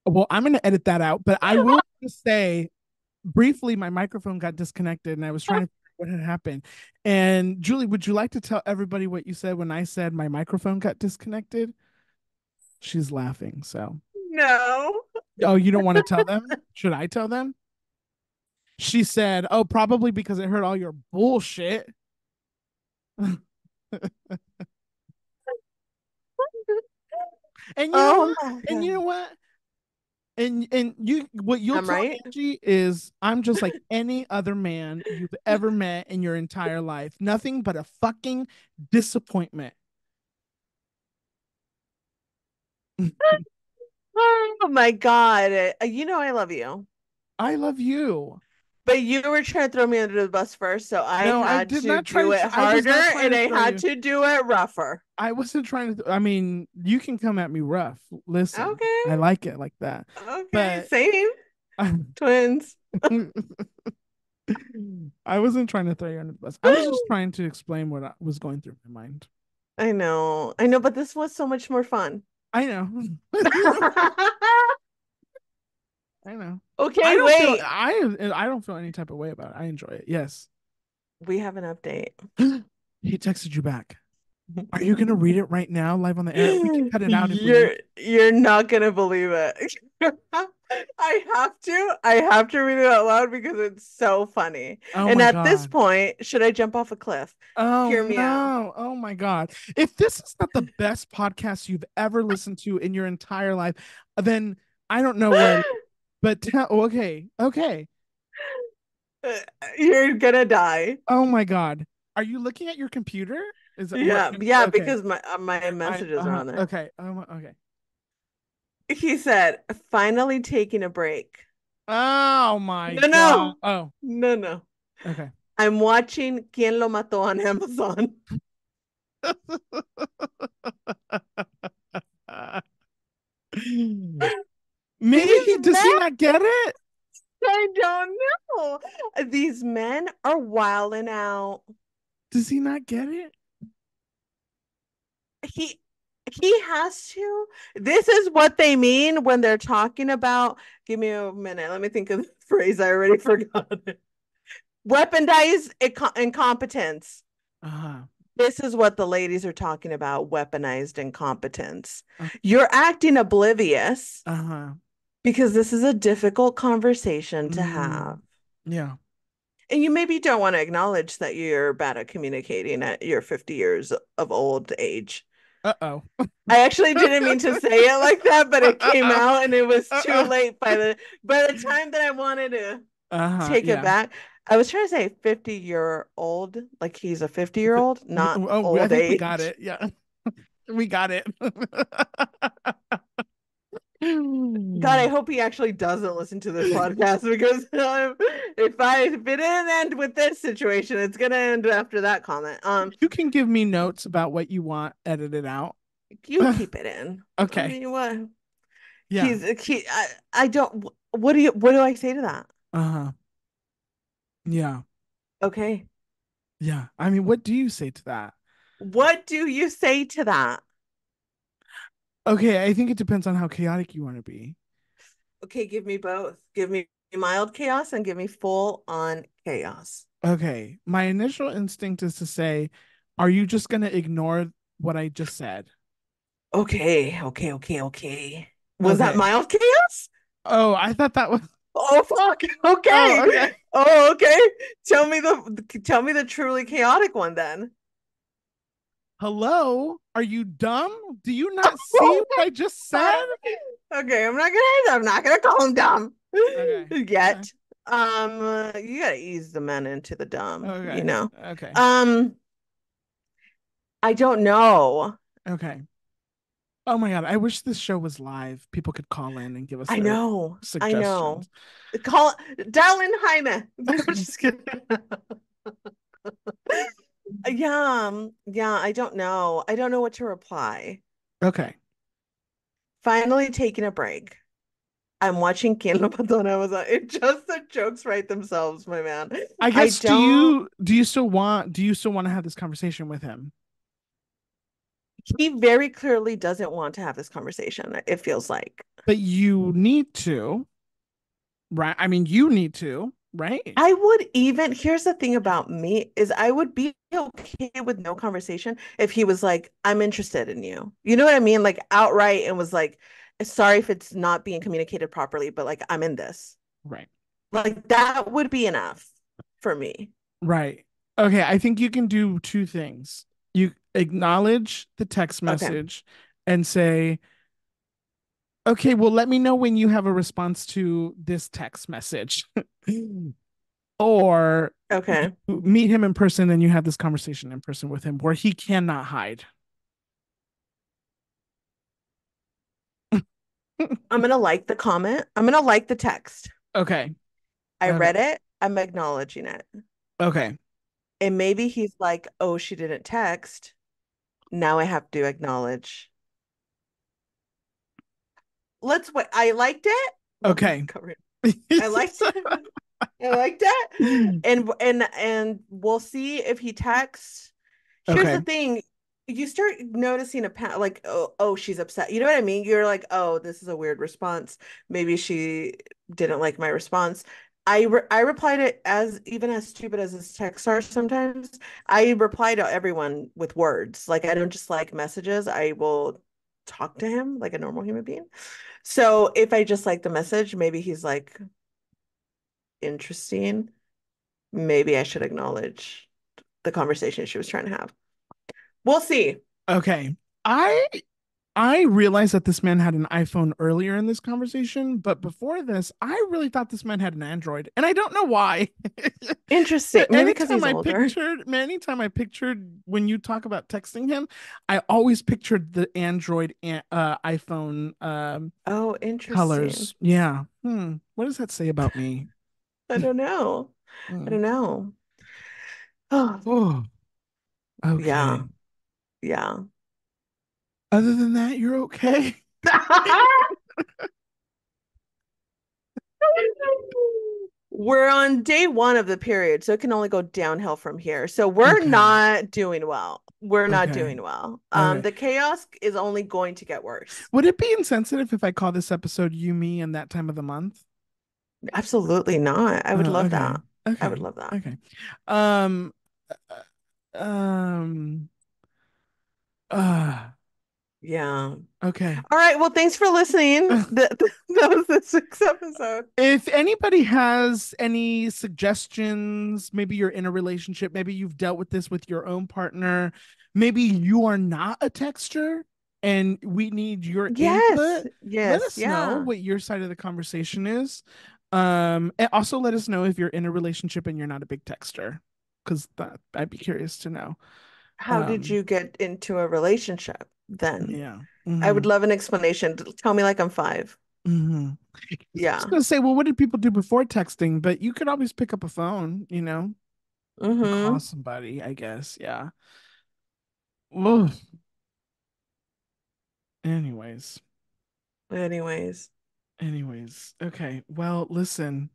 Well, I'm going to edit that out, but I will just say briefly my microphone got disconnected and I was trying to figure out what had happened. And Julie, would you like to tell everybody what you said when I said my microphone got disconnected? She's laughing. So, No. oh, you don't want to tell them? Should I tell them? She said, "Oh, probably because it heard all your bullshit." And you know Oh what? my And you know God. what? And you what you'll I'm tell right. Angie is I'm just like any other man you've ever met in your entire life. Nothing but a fucking disappointment. Oh my God. You know I love you. I love you. But you were trying to throw me under the bus first, so I No, I had did to not try do to it I was harder not trying and to I throw had you. to do it rougher. I wasn't trying to I mean, you can come at me rough. Listen, Okay. I like it like that. Okay. But Same. I, Twins. I wasn't trying to throw you under the bus. I was just trying to explain what was going through my mind. I know. I know, but this was so much more fun. I know. I know. Okay, wait. I don't feel any type of way about it. I enjoy it. Yes. We have an update. He texted you back. Are you gonna read it right now, live on the air? We can cut it out if we need. You're not gonna believe it. I have to read it out loud because it's so funny. Oh And my at this god. point, should I jump off a cliff? Oh Hear me out. no. Oh my god. If this is not the best podcast you've ever listened to in your entire life, then I don't know what. But okay, okay. You're gonna die. Oh my god. Are you looking at your computer? Is that what? Yeah, yeah, Okay. because my I messages are on there. okay. Okay. He said, finally taking a break. Oh my No, god. no, Oh, no, no. okay. I'm watching Quien Lo Mató on Amazon. Maybe These does he men, not get it? I don't know. These men are wilding out. Does he not get it? He he has to. This is what they mean when they're talking about. Give me a minute. Let me think of the phrase. I already forgot it. Weaponized incompetence. Uh-huh. This is what the ladies are talking about, weaponized incompetence. Uh, You're acting oblivious uh-huh. because this is a difficult conversation to have. Mm, yeah. And you maybe don't want to acknowledge that you're bad at communicating at your 50 years of old age. Uh-oh. I actually didn't mean to say it like that, but it came out and it was too Uh-oh. late by the time that I wanted to Uh-huh. take it Yeah. back. I was trying to say 50-year old, like he's a 50-year-old, not Oh, I old think we got age. it. Yeah. We got it. God, I hope he actually doesn't listen to this podcast because if it didn't end with this situation, it's gonna end after that comment. You can give me notes about what you want edited out. You keep it in. I Okay. mean, what? Yeah. I don't. What do I say to that? Uh-huh. Yeah. Okay. Yeah. I mean, what do you say to that? What do you say to that? Okay, I think it depends on how chaotic you want to be. Okay, give me both. Give me mild chaos and give me full on chaos. Okay, my initial instinct is to say, are you just going to ignore what I just said? Okay, okay, okay, okay. Was that Okay. mild chaos? Oh, I thought that was. Oh fuck. Oh, Okay. okay. Oh, okay. Tell me the truly chaotic one then. Hello? Are you dumb? Do you not see what I just said? Okay, I'm not gonna call him dumb Okay. Okay. yet. You gotta ease the men into the dumb, you Okay. know. Okay. Um, I don't know. Okay. Oh my God. I wish this show was live. People could call in and give us I their know. I know. suggestions. Call dial in Jaime. I'm just kidding. Yeah, I don't know. I don't know what to reply. Okay. Finally taking a break. I'm watching Quien Lo Mató on Amazon. It just the jokes write themselves, my man. I I guess don't. do you still want to have this conversation with him? He very clearly doesn't want to have this conversation, it feels like. But you need to, right? I mean, you need to. right? I would even, here's the thing about me is I would be okay with no conversation if he was like, I'm interested in you. You know what I mean? Like outright and was like, sorry if it's not being communicated properly, but like I'm in this. Right. Like that would be enough for me. Right. Okay, I think you can do two things. You acknowledge the text Okay. message and say, okay, well, let me know when you have a response to this text message. Or you Okay. meet him in person and you have this conversation in person with him where he cannot hide. I'm gonna like the comment. I'm gonna like the text. Okay. I Okay. read it. I'm acknowledging it. Okay. And maybe he's like, oh, she didn't text. Now I have to acknowledge. Let's wait. I liked it. Well, Okay. cover. I liked it. I liked it. And we'll see if he texts. Here's the Okay. thing. You start noticing a like, oh, she's upset. You know what I mean? You're like, oh, this is a weird response. Maybe she didn't like my response. I replied it as even as stupid as his texts are sometimes. I reply to everyone with words. Like I don't just like messages. I will talk to him like a normal human being. So if I just like the message, maybe he's like interesting. Maybe I should acknowledge the conversation she was trying to have. We'll see. Okay. I I realized that this man had an iPhone earlier in this conversation, but before this, I really thought this man had an Android, and I don't know why. Interesting. Maybe because anytime he's I older. pictured, man, anytime I pictured when you talk about texting him, I always pictured the Android iPhone Oh, interesting. colors. Yeah. What does that say about me? I don't know. I Hmm. don't know. Oh, Oh, okay. yeah. Yeah. Other than that, you're okay. We're on day one of the period, so it can only go downhill from here. So we're Okay. not doing well. We're not Okay. doing well. Okay. The chaos is only going to get worse. Would it be insensitive if I call this episode "You, Me," and that time of the month? Absolutely not. I would love Okay. that. I would Okay. love that. Okay. Um. Um. Uh. Yeah. Okay. All right. Well, thanks for listening. That was this week's episode. If anybody has any suggestions, maybe you're in a relationship, maybe you've dealt with this with your own partner, maybe you are not a texter and we need your Yes. input, let Yes. us know Yeah. what your side of the conversation is. And also let us know if you're in a relationship and you're not a big texter, because that I'd be curious to know. How did Um, you get into a relationship then? yeah. I would Hmm. love an explanation. Tell me like I'm five. Hmm. I was Yeah. gonna say, well, what did people do before texting? But you could always pick up a phone, and call Mm-hmm. somebody, I guess. Yeah. Ugh. Anyways. Anyways, Anyways. Okay. Well, listen,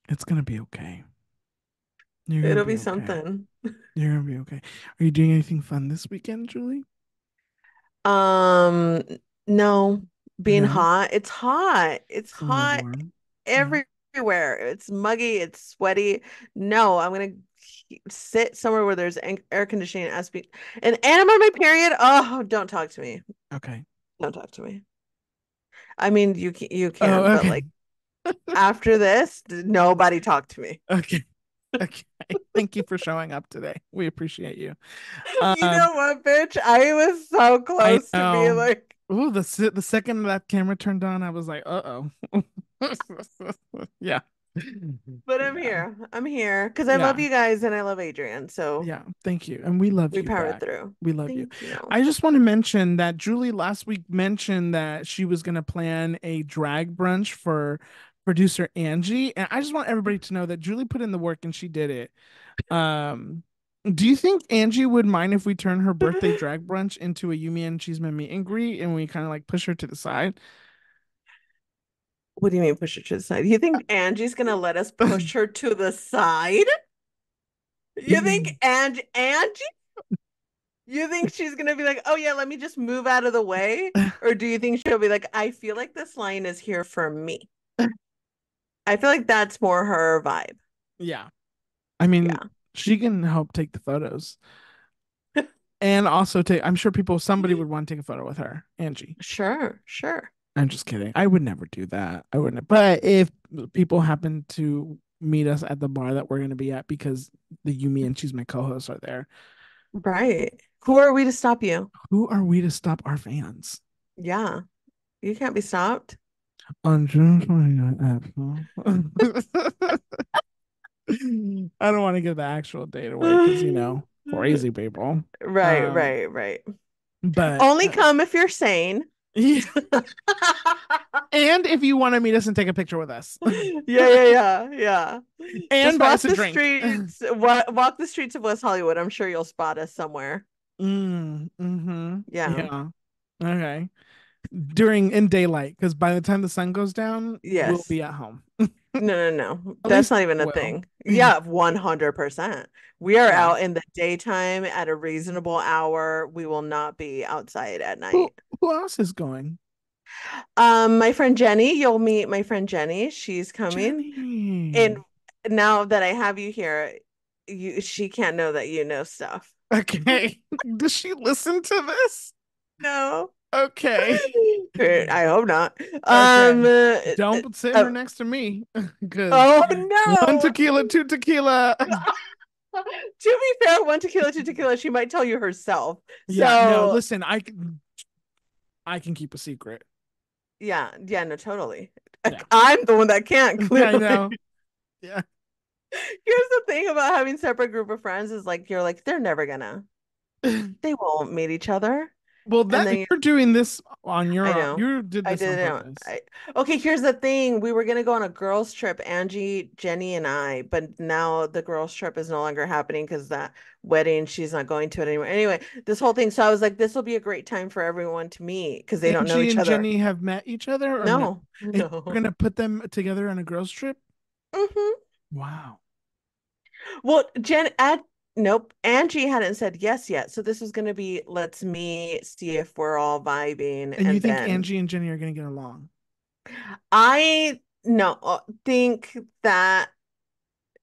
it's gonna be okay. You're gonna it'll be be okay. something. You're gonna be okay. Are you doing anything fun this weekend, Julie? Um, no, being No. hot. It's hot. It's A little hot warm. Yeah. everywhere. It's muggy. It's sweaty. No, I'm gonna sit somewhere where there's air conditioning as and I'm on my period. Oh, don't talk to me. Okay. Don't talk to me. I mean, you Oh, can, but okay. like after this, nobody talk to me. Okay. Okay. Thank you for showing up today. We appreciate you. You Um, know what, bitch? I was so I close to being know. like, Ooh, the second that camera turned on, I was like, uh-oh. Yeah. but I'm Yeah. here. I'm here because I love Yeah. you guys and I love Adrian. So Yeah. Thank you. And we love we you powered back. through. We love you. Thank you. I just want to mention that Julie last week mentioned that she was going to plan a drag brunch for producer Angie. And I just want everybody to know that Julie put in the work and she did it. Um, do you think Angie would mind if we turn her birthday drag brunch into a Yumi and Chisme meet and greet and we kind of like push her to the side? What do you mean push her to the side? You think Angie's gonna let us push her to the side? You think Angie? You think she's gonna be like, oh yeah, let me just move out of the way? Or do you think she'll be like, I feel like this line is here for me? I feel like that's more her vibe. Yeah. I mean, Yeah. she can help take the photos and also take, I'm sure somebody would want to take a photo with her, Angie. Sure, sure. I'm just kidding. I would never do that. I wouldn't. But if people happen to meet us at the bar that we're going to be at because the Yumi and She's My co-hosts are there, Right. Who are we to stop you? who are we to stop our fans? Yeah, you can't be stopped. On June 29th. I don't want to give the actual date away because, crazy people. Right, Um, right, right. but Only come if you're sane. yeah. And if you want to meet us and take a picture with us Yeah, yeah, yeah, yeah. and Just buy walk us a the drink. streets, walk the streets of West Hollywood. I'm sure you'll spot us somewhere. Mm-hmm. Yeah. Yeah. Okay. During in daylight, because by the time the sun goes down, we'll Yes. be at home. No, no, no. At That's least not even a will. thing. Yeah, 100%. We are Yeah. out in the daytime at a reasonable hour. We will not be outside at Who night. who else is going? My friend Jenny, you'll meet my friend Jenny. She's coming. And Jenny. now that I have you here, she can't know that you know stuff. Okay. Does she listen to this? No. Okay. I hope not. Okay. Uh, Don't sit her uh, next to me because oh one no. tequila, two tequila. To be fair, one tequila, two tequila, she might tell you herself. Yeah, no, So listen, I can keep a secret. yeah, yeah, no, totally. Yeah. I'm the one that can't, I clearly. know. Yeah. Here's the thing about having separate group of friends is like you're like, they're never gonna, they won't meet each other. Well, And that then you're doing this on I your own. know. You did I this on did it. purpose. Okay, here's the thing. We were gonna go on a girls' trip, Angie, Jenny, and I, but now the girls' trip is no longer happening because that wedding, she's not going to it anymore. Anyway, this whole thing. So I was like, this will be a great time for everyone to meet because they don't know Angie each and other. Jenny have met each other or no? No, And we're no. gonna put them together on a girls' trip? Hmm. Wow. Well, nope. Angie hadn't said yes yet. So this was gonna be, let's meet, see if we're all vibing, And you and think then Angie and Jenny are gonna get along? I no think that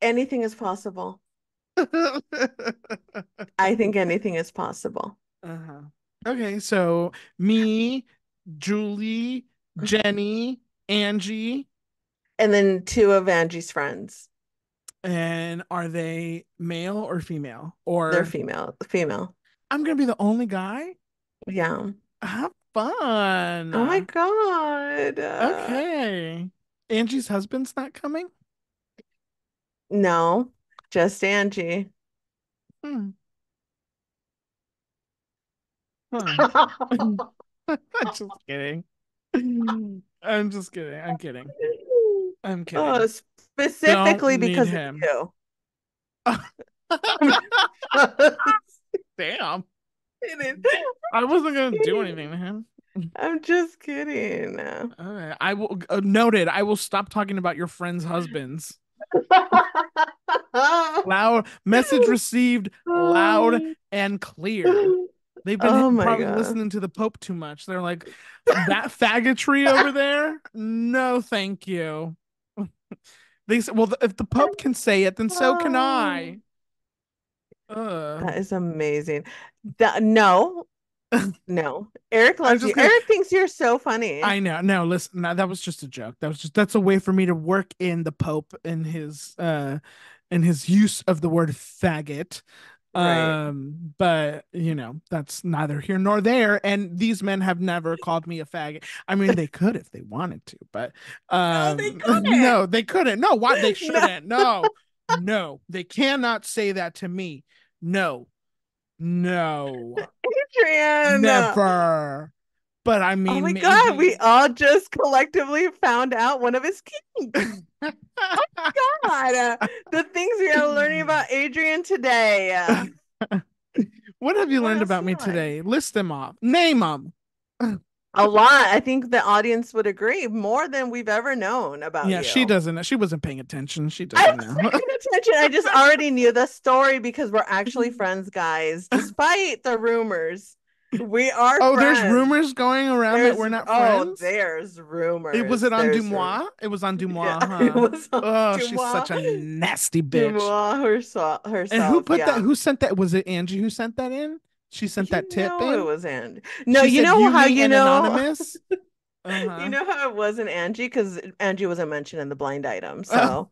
anything is possible. I think anything is possible. Uh-huh. Okay, so me, Julie, Jenny, Angie, And then two of Angie's friends. and are they male or female? They're Or female. Female. I'm gonna be the only guy? Yeah. Have Oh my fun. God. Okay. Angie's husband's not coming? No, just Angie. Hmm. Huh. Just kidding. I'm just kidding. I'm kidding. I'm kidding. Don't Specifically need because of him. you. Damn. I'm just kidding. I wasn't gonna do Kidding. anything to him. I'm just kidding. Okay. I will noted. I will stop talking about your friends' husbands. Loud message received, loud and clear. They've been Oh my probably God. listening to the Pope too much. They're like, that faggotry over there? No, thank you. They said, well, if the Pope can say it, then so can Oh, I. Uh, that is amazing. No, no. Eric I'm loves you. just kidding. Eric thinks you're so funny. I know. No, listen, no, that was just a joke. That's a way for me to work in the Pope in his use of the word faggot. Right. But that's neither here nor there. And these men have never called me a faggot. I mean, they could if they wanted to, but No, they couldn't. no, they couldn't. No, why they No, shouldn't. No, no, they cannot say that to me. No, no, Adrian. never. But I Oh mean, my God, we maybe. all just collectively found out one of his kinks. God, the things we are learning about Adrian today. What have you What learned else about do me you like? today? List them off. Name them. A lot. I think the audience would agree more than we've ever known about Yeah, she you. doesn't. She wasn't paying attention. She I doesn't was know. paying attention. I just already knew the story because we're actually friends, guys, despite the rumors. We are Oh, there's friends. rumors going around that we're not friends. There's Was it rumors. on Dumois? It was on Yeah, Dumois, it huh? was on Oh, she's such Dumois. a nasty bitch. Dumois And who herself. put that? Yeah. Who sent that? Was it Angie who sent that in? She sent that You tip know it in. was Angie. No, She you said, know "You, how me, you and know anonymous." Uh you huh. know how it wasn't Angie because Angie wasn't mentioned in the blind item. Oh. So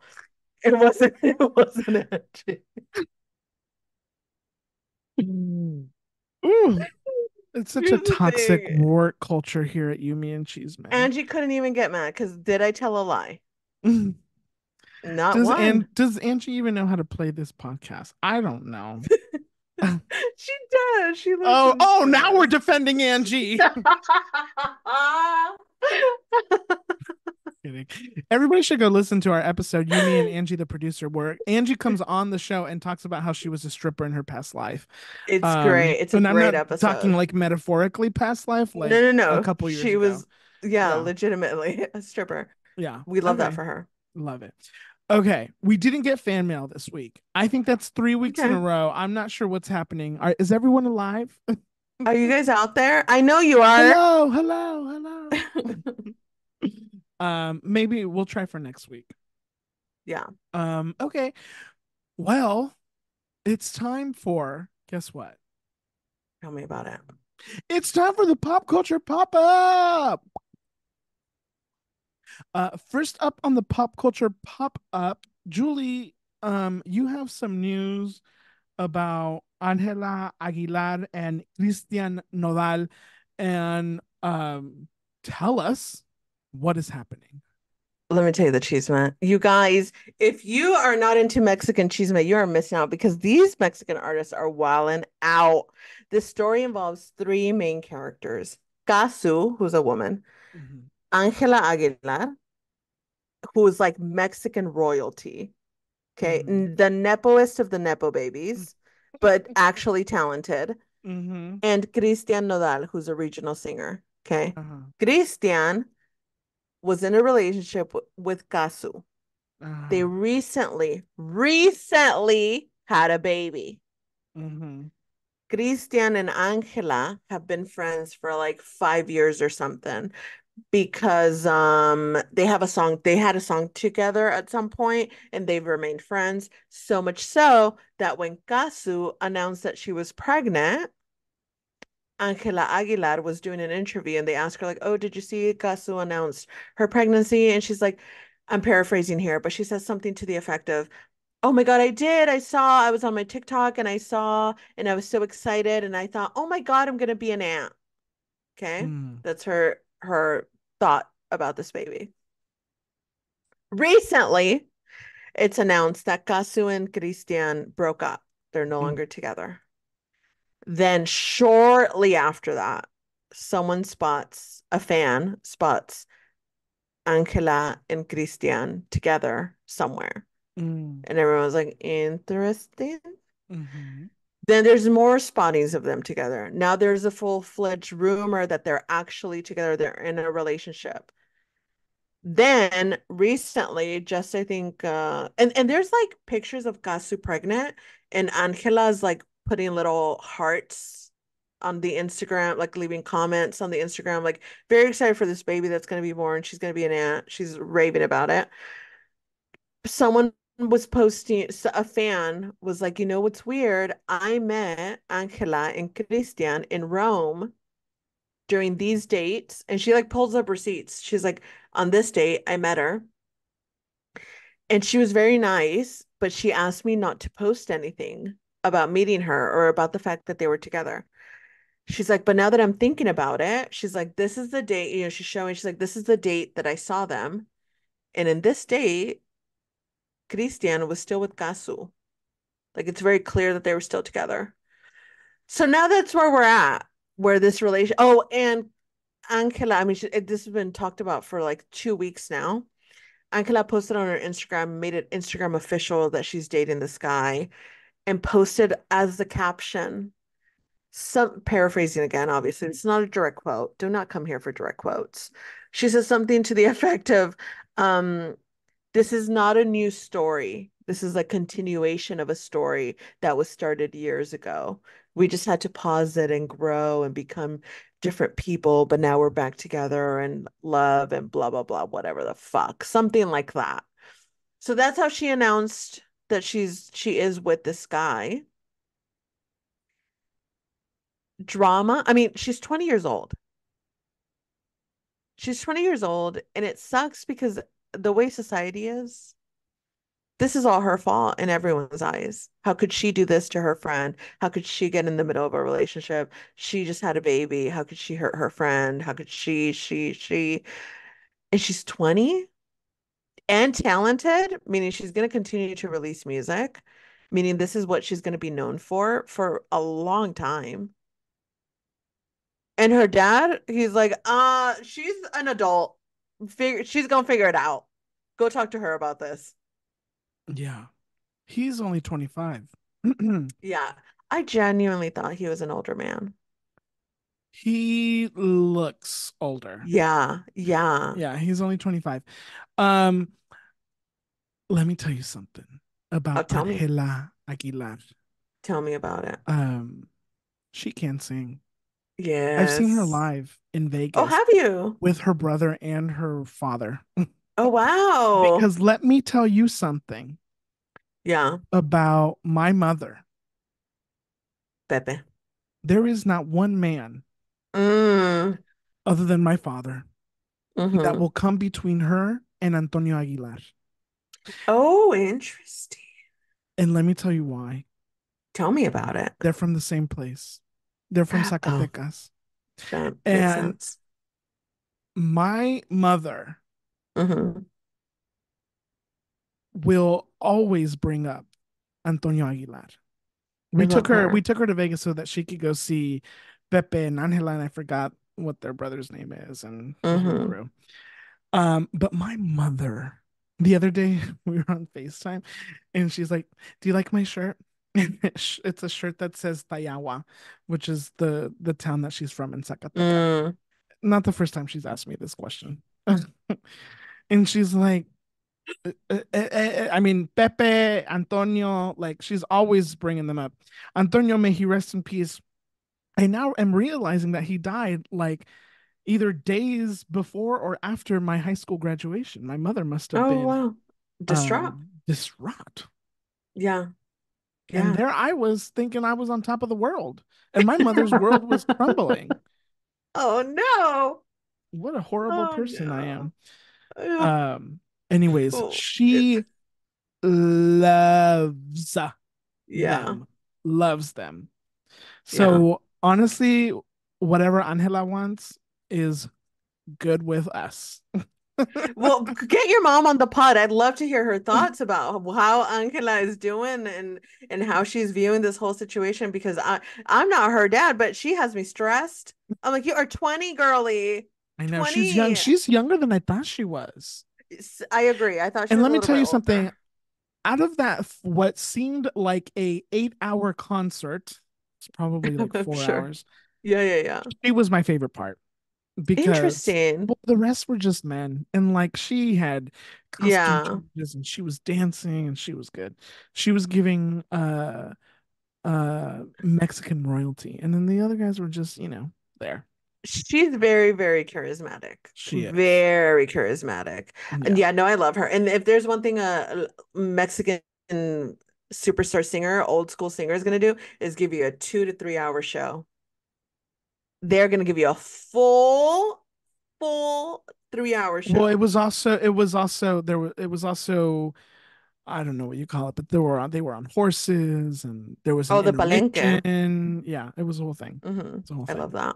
it wasn't Angie. Ooh, it's such a Here's the toxic thing. work culture here at Yumi and Chisme. Angie couldn't even get mad because did I tell a lie? Not one. Does Angie even know how to play this podcast? I don't know. She does. She Oh, listens oh, to now we're us. defending Angie. Kidding. Everybody should go listen to our episode. You, me, and Angie, the producer, where Angie comes on the show and talks about how she was a stripper in her past life. It's great. It's a And I'm great not talking episode. like metaphorically past life, No, like no, a no. couple years She ago. was, yeah, Yeah, legitimately a stripper. yeah. We love that Okay, for her. love it. Okay, we didn't get fan mail this week. I think that's 3 weeks in Okay. a row. I'm not sure what's happening. Is everyone alive? Are you guys out there? I know you are. Hello, hello, hello. Maybe we'll try for next week. Yeah, Okay. Well, it's time for guess what? tell me about it. It's time for the pop culture pop up. First up on the pop culture pop up, Julie, you have some news about Angela Aguilar and Christian Nodal, and tell us what is happening. Let me tell you the Chisme. You guys, if you are not into Mexican Chisme, you are missing out because these Mexican artists are wilding out. This story involves three main characters. Casu, who's a woman, Mhm. Angela Aguilar, who is like Mexican royalty. Okay. Mhm. The nepoist of the nepo babies, but actually talented. Mhm. And Christian Nodal, who's a regional singer. Okay. Uh-huh. Christian was in a relationship with Casu. They Uh-huh. recently had a baby. Mhm. Christian and Angela have been friends for like 5 years or something because they had a song together at some point and they've remained friends so much so that when Casu announced that she was pregnant, Angela Aguilar was doing an interview and they asked her like, "Oh, did you see Casu announced her pregnancy?" And she's like, I'm paraphrasing here, but she says something to the effect of, "Oh my God, I did. I was on my TikTok and I saw, and I was so excited. And I thought, oh my God, I'm gonna be an aunt." Okay. Mm. That's her thought about this baby. Recently, it's announced that Casu and Christian broke up. They're no Mm. longer together. Then shortly after that, a fan spots Angela and Christian together somewhere. Mm. And everyone's like, interesting. Mhm. Then there's more spottings of them together. Now there's a full-fledged rumor that they're actually together, they're in a relationship. Then recently, just I think and there's like pictures of Casu pregnant and Angela's like putting little hearts on the Instagram, like leaving comments on the Instagram, like very excited for this baby that's going to be born. She's going to be an aunt. She's raving about it. Someone was posting, a fan was like, you know what's weird? I met Angela and Christian in Rome during these dates. And she like pulls up receipts. She's like, on this date, I met her. And she was very nice, but she asked me not to post anything about meeting her or about the fact that they were together. She's like, but now that I'm thinking about it, she's like, this is the date, she's showing, she's like, this is the date that I saw them. And in this date, Christian was still with Casu. Like it's very clear that they were still together. So now that's where we're at, where this relation. Oh, and Angela, I mean, this has been talked about for like 2 weeks now. Angela posted on her Instagram, made it Instagram official that she's dating this guy, and posted as the caption, some paraphrasing again, obviously, it's not a direct quote. Do not come here for direct quotes. She says something to the effect of, this is not a new story. This is a continuation of a story that was started years ago. We just had to pause it and grow and become different people, but now we're back together and love and blah, blah, blah, whatever the fuck. Something like that. So that's how she announced that she is with this guy. Drama. I mean, she's 20 years old. She's 20 years old, and it sucks because the way society is, this is all her fault in everyone's eyes. How could she do this to her friend? How could she get in the middle of a relationship? She just had a baby. How could she hurt her friend? How could she? And she's 20 and talented, meaning she's going to continue to release music, meaning this is what she's going to be known for a long time. And her dad, he's like, she's an adult. She's gonna figure it out. Go talk to her about this. Yeah. He's only 25. Yeah. I genuinely thought he was an older man. He looks older. Yeah, yeah. Yeah, he's only 25. Um, Let me tell you something Oh, about tell me. Angela Aguilar. Tell me about it. Um, she can sing. I've seen her Yes. live in Oh, Vegas have you? with her brother and her father. Oh, wow. Because let me tell you something Yeah. about my mother. Pepe. There is not one man Mm. other than my father that Mm-hmm. will come between her and Antonio Aguilar. Oh, interesting. And let me tell you why. Tell me about it. They're from the same place. They're from Oh, Zacatecas. that makes And sense. my mother Mm-hmm. will always bring up Antonio Aguilar. I We took love her we her. took her to Vegas so that she could go see Pepe and Angela, and I forgot what their brother's name is and the whole Mm-hmm. crew. But my mother, the other day we were on FaceTime and she's like, "Do you like my shirt?" It's a shirt that says Tayawa, which is the town that she's from in Zacatecas. Mm. Not the first time she's asked me this question. And she's like, I mean, Pepe, Antonio, like she's always bringing them up. Antonio, may he rest in peace. I now am realizing that he died like either days before or after my high school graduation. My mother must have Oh, been wow. Distraught. distraught. Yeah. And Yeah. there I was thinking I was on top of the world, and my mother's world was crumbling. Oh no. What a horrible Oh person I no. am. Yeah. Um, Anyways, Oh, she loves yeah. them, loves them. Yeah. So honestly, whatever Angela wants is good with us. Well, get your mom on the pod. I'd love to hear her thoughts about how Angela is doing and how she's viewing this whole situation because I'm not her dad, but she has me stressed. I'm like, you are 20, girlie. I know she's young. 20. She's younger than I thought she was. I agree. I thought she And was a let me little tell bit you older. something. Out of that, what seemed like a 8 hour concert, it's probably like I'm four sure. hours. Yeah, yeah, yeah. She was my favorite part because Interesting. well, the rest were just men, and like she had costume Yeah. changes, and she was dancing, and she was good. She was giving Mexican royalty, and then the other guys were just there. She's very, very charismatic. She is. Very charismatic. And Yeah. yeah, no, I love her. And if there's one thing a Mexican superstar singer, old school singer is gonna do is give you a 2 to 3 hour show. They're gonna give you a full 3 hour Well, show. it was also I don't know what you call it, but they were on horses and there was an Oh, the palenque. intermission. Yeah, it was a whole thing. It's a whole I love thing. that.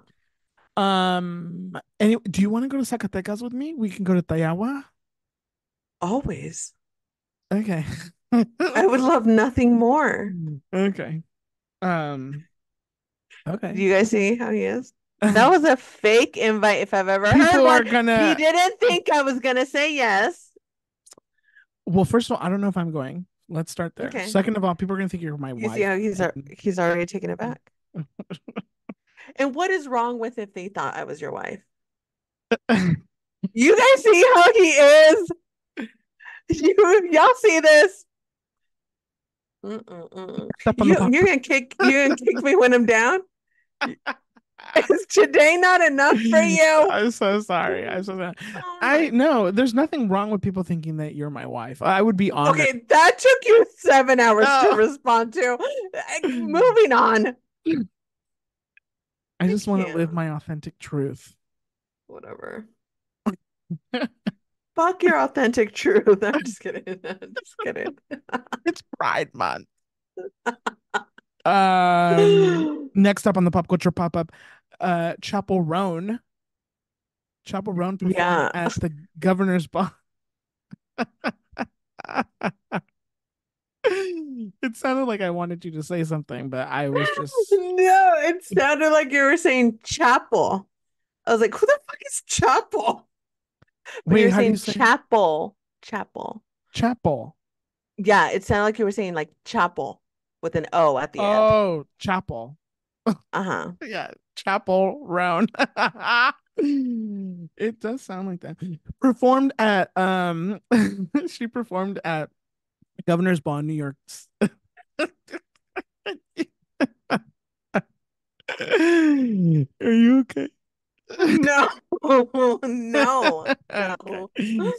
Do you want to go to Zacatecas with me? We can go to Tayawa. Always. Okay. I would love nothing more. Okay. Um, Do okay. you guys see how he is? That was a fake invite if I've ever heard People one. are He gonna didn't think I was gonna say yes. well, first of all, I don't know if I'm going. Let's start there. Okay. Second of all, people are gonna think you're my You see wife. how And he's already taken it back. And what is wrong with if they thought I was your wife? You guys see how he is? Y'all see this? Mm-mm-mm. Step on the pop. You're gonna kick me when I'm down? Is today not enough for you? I'm so sorry. I'm so sorry. Oh I my. no, there's nothing wrong with people thinking that you're my wife. I would be honored. Okay, that took you 7 hours to No. respond to. Moving on. I I just want to live can't. my authentic truth. Whatever. Fuck your authentic truth. I'm just kidding. I'm just kidding. It's Pride Month. Next up on the pop culture pop up, Chappell Roan. Chappell Roan performed Yeah. at the governor's ball. It sounded like I wanted you to say something, but I was just No, it sounded like you were saying chapel. I was like, who the fuck is chapel? But you wait. were How do you saying say chapel. Chapel. chapel? Yeah, it sounded like you were saying like chapel with an O at the end. Oh, chapel. Uh-huh. Yeah, Chappell Roan. It does sound like that. Performed at she performed at Governor's Ball in New York. Are you okay? No, no, Okay. no.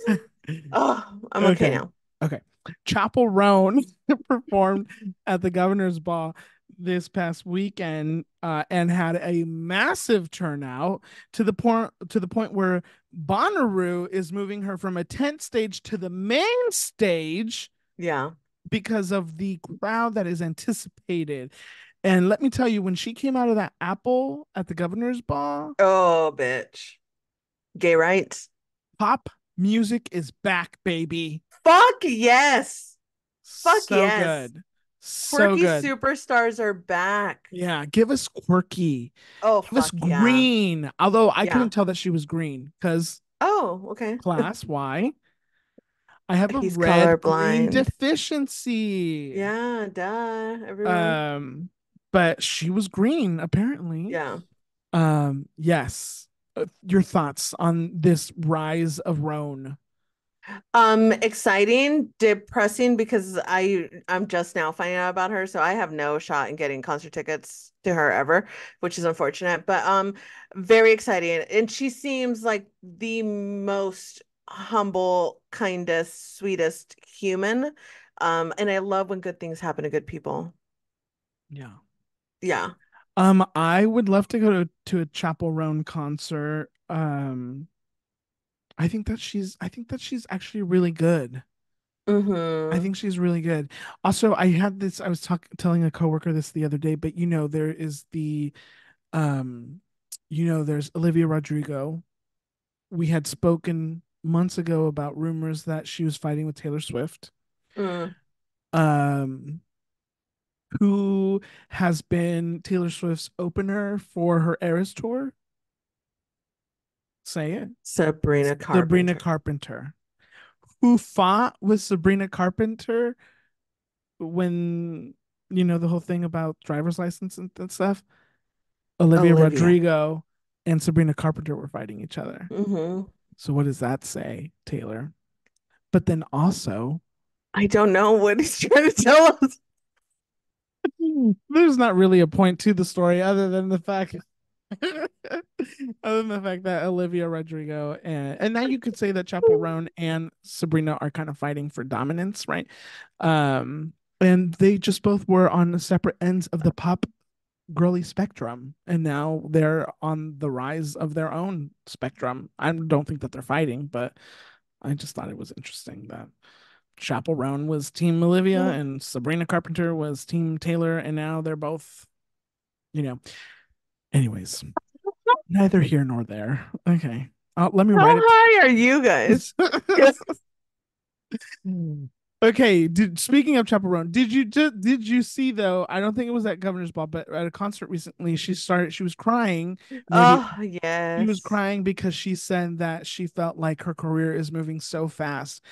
Oh, I'm okay Okay. now. Okay. Chappell Roan performed at the Governor's Ball this past weekend and had a massive turnout to the point where Bonnaroo is moving her from a tent stage to the main stage Yeah. because of the crowd that is anticipated. And let me tell you, when she came out of that apple at the Governor's Ball, Oh, bitch. Gay rights. pop music is back, baby. Fuck yes. Fuck So yes. good. So Quirky good. superstars are back. Yeah, give us quirky. Oh, Give us fuck yeah. green. Although I Yeah. couldn't tell that she was green because Oh, okay. class, why? I have a He's red green colorblind. deficiency. Yeah, duh. Everyone. Um, but she was green apparently. Yeah. Yes. Your thoughts on this rise of Roan? Exciting, depressing because I'm just now finding out about her, so I have no shot in getting concert tickets to her ever, which is unfortunate, but very exciting. And she seems like the most humble, kindest, sweetest human. And I love when good things happen to good people. Yeah. Yeah. I would love to go to a Chappell Roan concert. I think that she's actually really good. I Mm-hmm. think she's really good. Also, I was telling a coworker this the other day, but there is um there's Olivia Rodrigo. We had spoken months ago about rumors that she was fighting with Taylor Swift. Mm. Um who has been Taylor Swift's opener for her Eras tour? Say it. Sabrina Sabrina Carpenter. Carpenter. Who fought with Sabrina Carpenter when the whole thing about driver's license and stuff? Olivia Olivia. Rodrigo and Sabrina Carpenter were fighting each other. Mm-hmm. So what does that say, Taylor? But then also, I don't know what he's trying to tell us. there's not really a point to the story other than the fact that Olivia Rodrigo and now you could say that Chappell Roan and Sabrina are kind of fighting for dominance, right? And they just both were on separate ends of the pop girly spectrum, and now they're on the rise of their own spectrum. I don't think that they're fighting, but I just thought it was interesting that Chappell Roan was Team Olivia and Sabrina Carpenter was Team Taylor, and now they're both, you know. Anyways, neither here nor there. Okay, let me How write it. high are you guys? Okay. Speaking of Chaperone, did you see though? I don't think it was at Governor's Ball, but at a concert recently, she was crying near the Oh, she was yes. crying because she said that she felt like her career is moving so fast.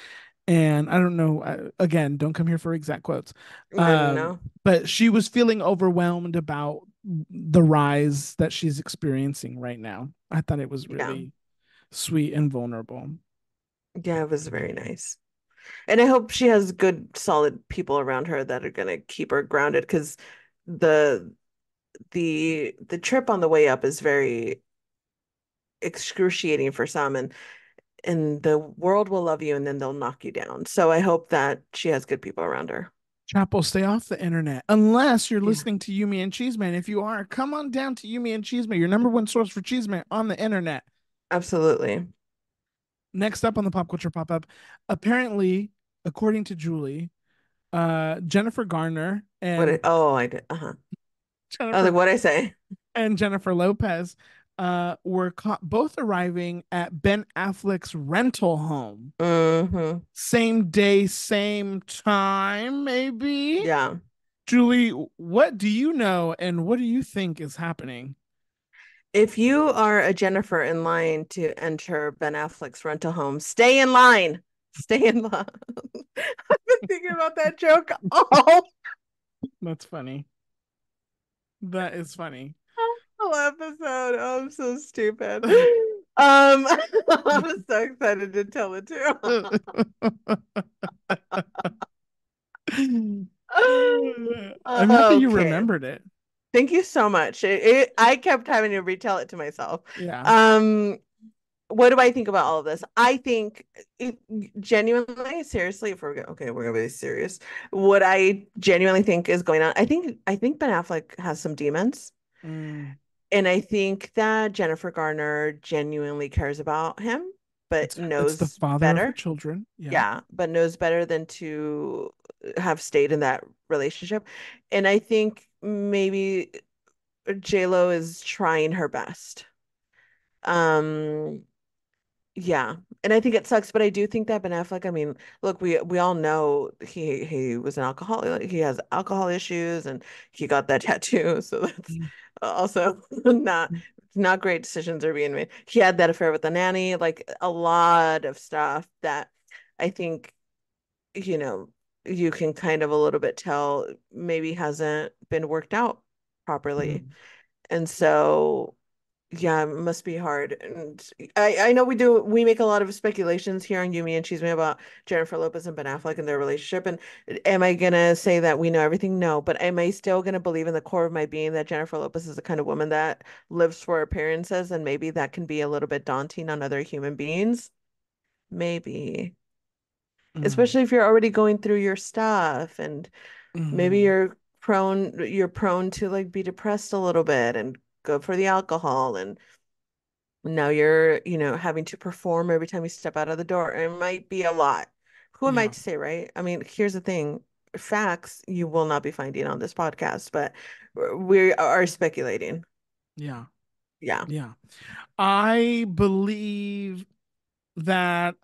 And I don't know, again, don't come here for exact quotes. No, no, no. But she was feeling overwhelmed about the rise that she's experiencing right now. I thought it was Yeah. really sweet and vulnerable. Yeah, it was very nice. And I hope she has good, solid people around her that are gonna keep her grounded because the the trip on the way up is very excruciating for some and the world will love you and then they'll knock you down. So I hope that she has good people around her. Chappell, stay off the internet unless you're Yeah, listening to Yumi and Chisme. And if you are, come on down to Yumi and Chisme, your number one source for Chisme on the internet. absolutely. Next up on the pop culture pop up, apparently, according to Julie, Jennifer Garner Oh, I did. Uh-huh. I was Jennifer like, what'd I say? and Jennifer Lopez were both arriving at Ben Affleck's rental home. Hmm. Same day, same time, maybe. Yeah. Julie, what do you know and what do you think is happening? If you are a Jennifer in line to enter Ben Affleck's rental home, stay in line. Stay in line. I've been thinking about that joke all That's funny. That is funny. whole episode. Oh, I'm so stupid. I'm so excited to tell it too. I'm happy you Okay. remembered it. Thank you so much. I kept having to retell it to myself. Yeah. Um, what do I think about all of this? I think it, genuinely, seriously, if we're gonna be serious. What I genuinely think is going on, I think Ben Affleck has some demons, Mm. and I think that Jennifer Garner genuinely cares about him, but It's the knows father of her better. children. Yeah. Yeah, but knows better than to have stayed in that relationship. And I think maybe JLo is trying her best. Um, yeah. And I think it sucks, but I do think that Ben Affleck, I mean, look, we all know he was an alcoholic. He has alcohol issues and he got that tattoo. So that's Mm. also not great decisions are being made. He had that affair with the nanny, like a lot of stuff that I think, you know, you can kind of a little bit tell maybe hasn't been worked out properly. Mm. And so yeah, it must be hard. And I know we make a lot of speculations here on Yumi and Chisme about Jennifer Lopez and Ben Affleck and their relationship. And am I gonna say that we know everything? No, but am I still gonna believe in the core of my being that Jennifer Lopez is the kind of woman that lives for appearances and maybe that can be a little bit daunting on other human beings? Maybe. Mm. Especially if you're already going through your stuff and maybe Mm. you're prone to like be depressed a little bit and go for the alcohol and now you're, having to perform every time you step out of the door. It might be a lot. Who am I Yeah. to say, right? I mean, here's the thing. Facts you will not be finding on this podcast, but we are speculating. Yeah. Yeah. Yeah. I believe that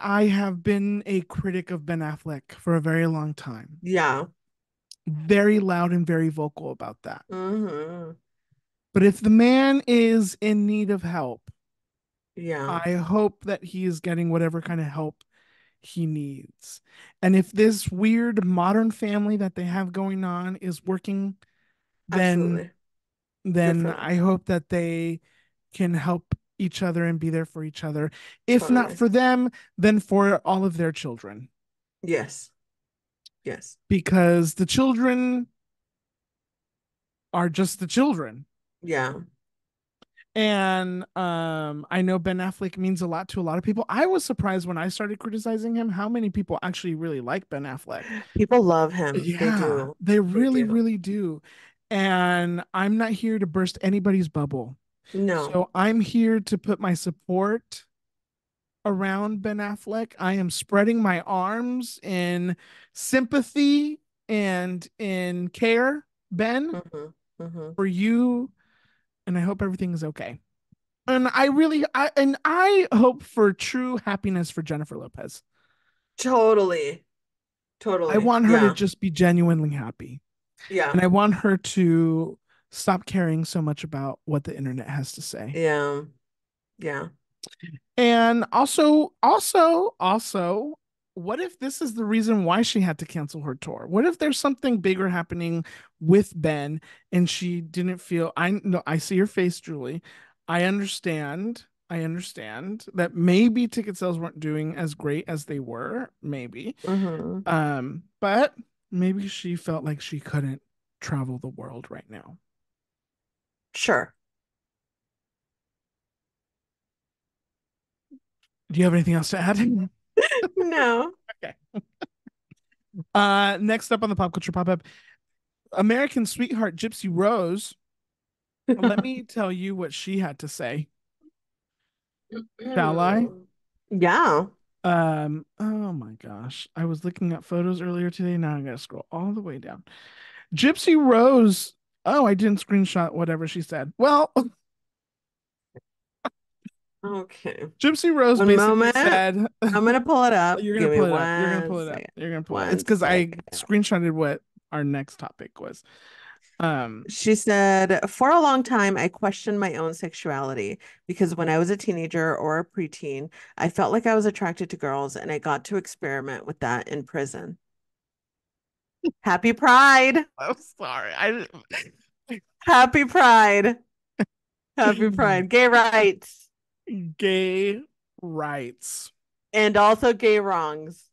I have been a critic of Ben Affleck for a very long time. Yeah. Very loud and very vocal about that. Hmm. But if the man is in need of help, Yeah. I hope that he is getting whatever kind of help he needs. And if this weird modern family that they have going on is working, then Absolutely. Good then for them. I hope that they can help each other and be there for each other. If not Totally. for them, then for all of their children. Yes. Yes. Because the children are just the children. Yeah. And I know Ben Affleck means a lot to a lot of people. I was surprised when I started criticizing him how many people actually really like Ben Affleck. People love him. They Yeah, do. they They really, do. really do. And I'm not here to burst anybody's bubble. No. So I'm here to put my support around Ben Affleck. I am spreading my arms in sympathy and in care, Ben, Hmm. Hmm. for you. And I hope everything is okay. And I hope for true happiness for Jennifer Lopez. Totally. I Totally. want her to Yeah. just be genuinely happy. Yeah. And I want her to stop caring so much about what the internet has to say. Yeah. Yeah. And also, what if this is the reason why she had to cancel her tour? What if there's something bigger happening with Ben and she didn't feel I know I see your face, Julie. I understand. I understand that maybe ticket sales weren't doing as great as they were, maybe. Hmm. But maybe she felt like she couldn't travel the world right now. Sure. Do you have anything else to add? No. Okay. Next up on the pop culture pop up, American sweetheart Gypsy Rose. Let me tell you what she had to say. Shall I? Yeah. Oh my gosh. I was looking at photos earlier today. Now I gotta scroll all the way down. Gypsy Rose. Oh, I didn't screenshot whatever she said. Well, Okay. Gypsy Rose One basically moment. said, I'm gonna pull it up. you're gonna Give me pull it up. You're gonna one pull it up. second. You're gonna pull it up. It's One because I second. screenshotted what our next topic was. Um, She said, for a long time, I questioned my own sexuality because when I was a teenager or a preteen, I felt like I was attracted to girls and I got to experiment with that in prison. Happy Pride. I'm sorry. I Happy Pride. Happy Pride. Gay rights. gay rights. And also gay wrongs.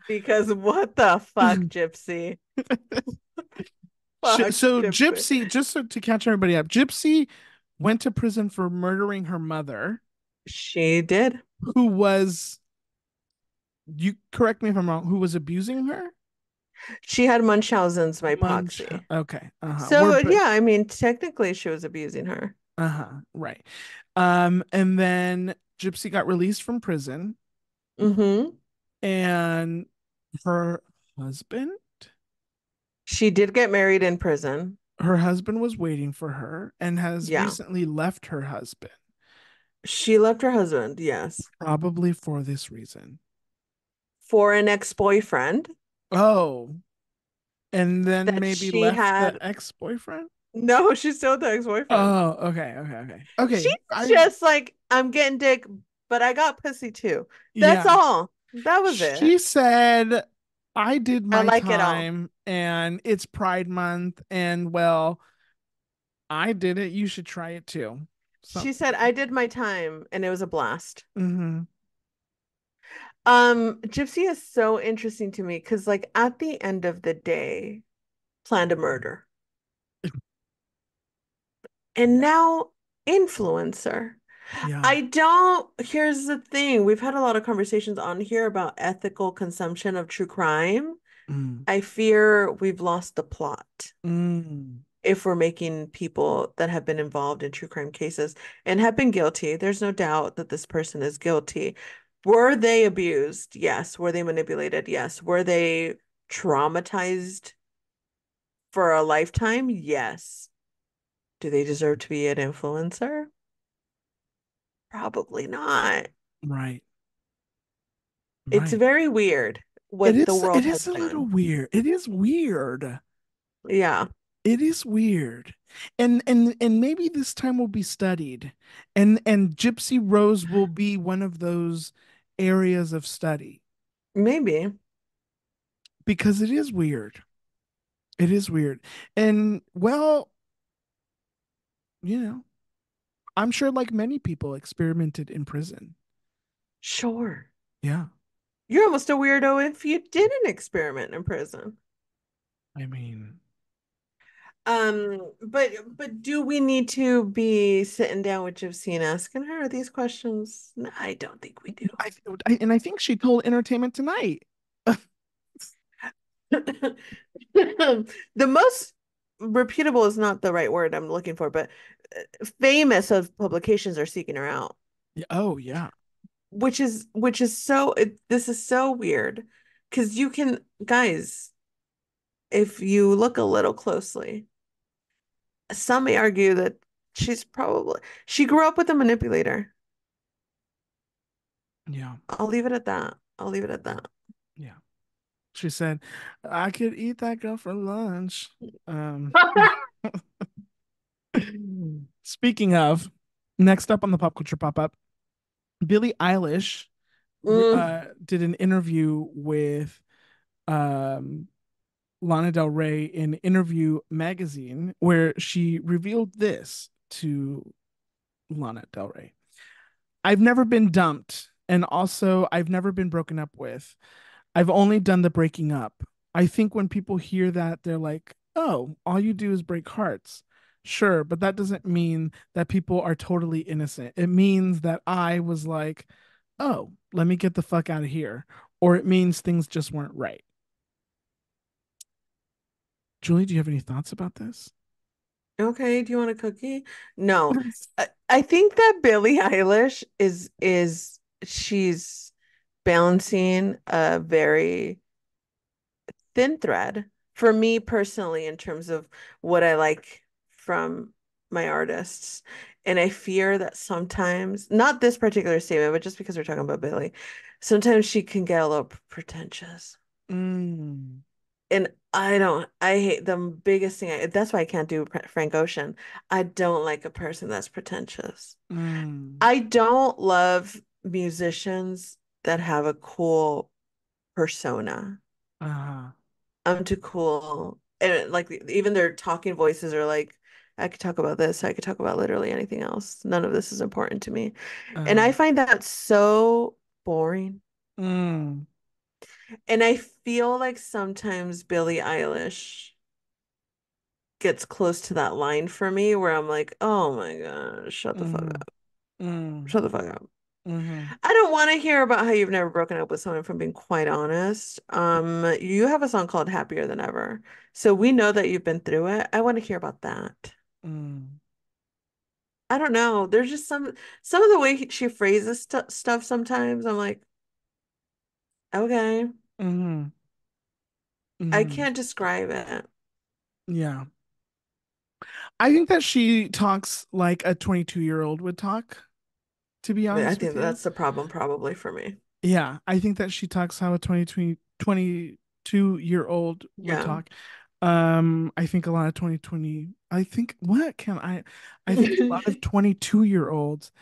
Because what the fuck, Gypsy? Fuck, So Gypsy. Gypsy, just so to catch everybody up, Gypsy went to prison for murdering her mother, She did. who was, you correct me if I'm wrong, who was abusing her. She had Munchausen's by Munch. proxy. Okay. We're So, but yeah, I mean, technically she was abusing her. right. And then Gypsy got released from prison, Mm-hmm. and her husband, She did get married in prison. her husband was waiting for her, and has Yeah. recently left her husband, She left her husband, yes, probably for this reason. for an ex-boyfriend Oh, and then that maybe she left the had. ex-boyfriend. No, she's still with the ex-boyfriend. Oh, okay. She's Okay. I just like, I'm getting dick, but I got pussy too. That's Yeah. all. That was it. She said I did I my like it all. time and it's Pride Month and well, I did it. You should try it too. She Something. said, I did my time and it was a blast. Hmm. Gypsy is so interesting to me because, like, at the end of the day, planned a murder. And now influencer. Yeah. I don't, here's the thing. We've had a lot of conversations on here about ethical consumption of true crime. Mm. I fear we've lost the plot Mm. if we're making people that have been involved in true crime cases and have been guilty. There's no doubt that this person is guilty. Were they abused? Yes. Were they manipulated? Yes. Were they traumatized for a lifetime? Yes. Do they deserve to be an influencer? Probably not. Right. It's Right. very weird It what the is it world has is a little done. weird. It is weird. Yeah, It is weird. And maybe this time will be studied. And Gypsy Rose will be one of those areas of study maybe. because it is weird. It is weird. And well, you know, I'm sure like many people experimented in prison. Sure. Yeah. You're almost a weirdo if you didn't experiment in prison. I mean, But do we need to be sitting down with Gypsy and asking her these questions? No, I don't think we do. I, and I think she told Entertainment Tonight. The most reputable is not the right word I'm looking for, but famous of publications are seeking her out, Yeah, oh yeah. which is so this is so weird because you can, guys, if you look a little closely, some may argue that she grew up with a manipulator. Yeah. I'll leave it at that. I'll leave it at that. Yeah. She said, I could eat that girl for lunch. Um Speaking of, next up on the pop culture pop up, Billie Eilish Mm, did an interview with um, Lana Del Rey in Interview magazine where she revealed this to Lana Del Rey. I've never been dumped, and also I've never been broken up with. I've only done the breaking up. I think when people hear that, they're like, oh, all you do is break hearts. Sure, but that doesn't mean that people are totally innocent. It means that I was like, oh, let me get the fuck out of here. Or it means things just weren't right. Julie, do you have any thoughts about this? Okay, do you want a cookie? No. I think that Billie Eilish is she's balancing a very thin thread for me personally in terms of what I like from my artists. And I fear that sometimes, not this particular statement, but just because we're talking about Billie, sometimes she can get a little pretentious. Mm, And I hate the biggest thing. That's why I can't do Frank Ocean. I don't like a person that's pretentious. mm, I don't love musicians that have a cool persona. uh, I'm too cool. And like even their talking voices are like, I could talk about this, I could talk about literally anything else. None of this is important to me. And I uh, find that so boring. mm, And I feel like sometimes Billie Eilish gets close to that line for me where I'm like, oh my gosh, shut the fuck mm, up. mm, Shut the fuck up. mm, I don't want to hear about how you've never broken up with someone, if I'm being quite honest. You have a song called Happier Than Ever. So we know that you've been through it. I want to hear about that. mm, I don't know. There's just some of the way she phrases stuff sometimes. I'm like, okay, mm, I mm. can't describe it. Yeah. I think that she talks like a 22-year-old would talk, to be I honest with think you. that's the problem probably for me. Yeah, I think that she talks how a 22-year-old would Yeah. talk. I think a lot of 2020, I think what can I think a lot of 22-year-olds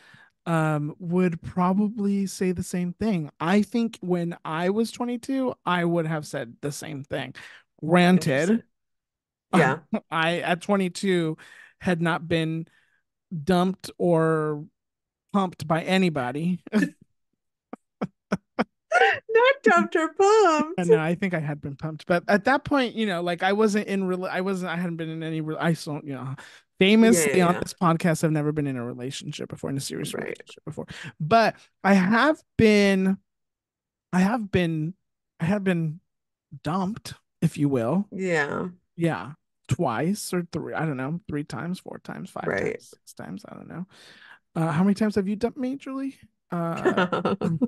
would probably say the same thing. I think when I was 22, I would have said the same thing. Granted, Interesting. Yeah. I at 22 had not been dumped or pumped by anybody. Not dumped or pumped. And no, I think I had been pumped, but at that point, like I wasn't in real. I hadn't been in any. I don't, Yeah, yeah, famously on yeah. this podcast, I've never been in a relationship before, in a serious Right. relationship before. But I have been. I have been. I have been dumped, if you will. Yeah. Yeah, twice or three. I don't know, 3 times, 4 times, five times, Right. 6 times. I don't know. How many times have you dumped me, Julie? I'm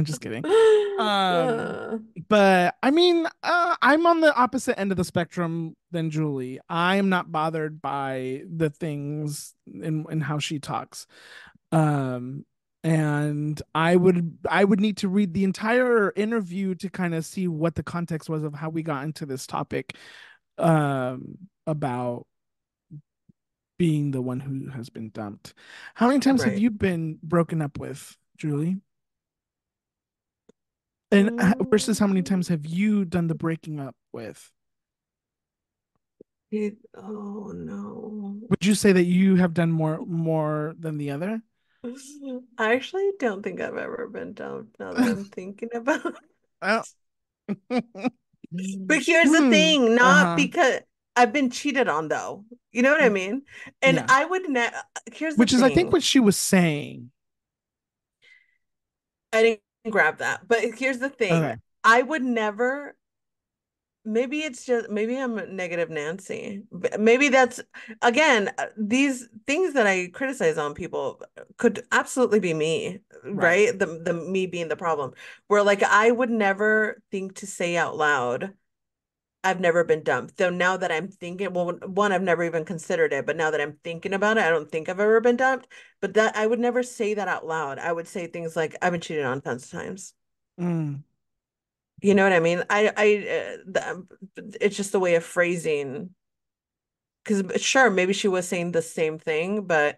just kidding. Um, Uh, but I mean, I'm on the opposite end of the spectrum than Julie. I'm not bothered by the things and how she talks. Um, and I would need to read the entire interview to kind of see what the context was of how we got into this topic about being the one who has been dumped. How many times have right. you been broken up with, Julie? And versus how many Mm, times have you done the breaking up with? oh no. Would you say that you have done more than the other? I actually don't think I've ever been dumped now that I'm thinking about it. Oh. But here's the thing, not Uh-huh. because I've been cheated on though. You know what I mean? And Yeah. I would ne here's the Which is I think thing. what she was saying. I didn't grab that. But here's the thing. Okay. I would never. Maybe it's just maybe I'm a negative Nancy. Maybe that's again these things that I criticize on people could absolutely be me, Right. right? The me being the problem. Where like I would never think to say out loud, I've never been dumped. Though now that I'm thinking, well, one, I've never even considered it, but now that I'm thinking about it, I don't think I've ever been dumped. But that I would never say that out loud. I would say things like, I've been cheated on tons of times. Mm, You know what I mean? It's just a way of phrasing. Because sure, maybe she was saying the same thing, but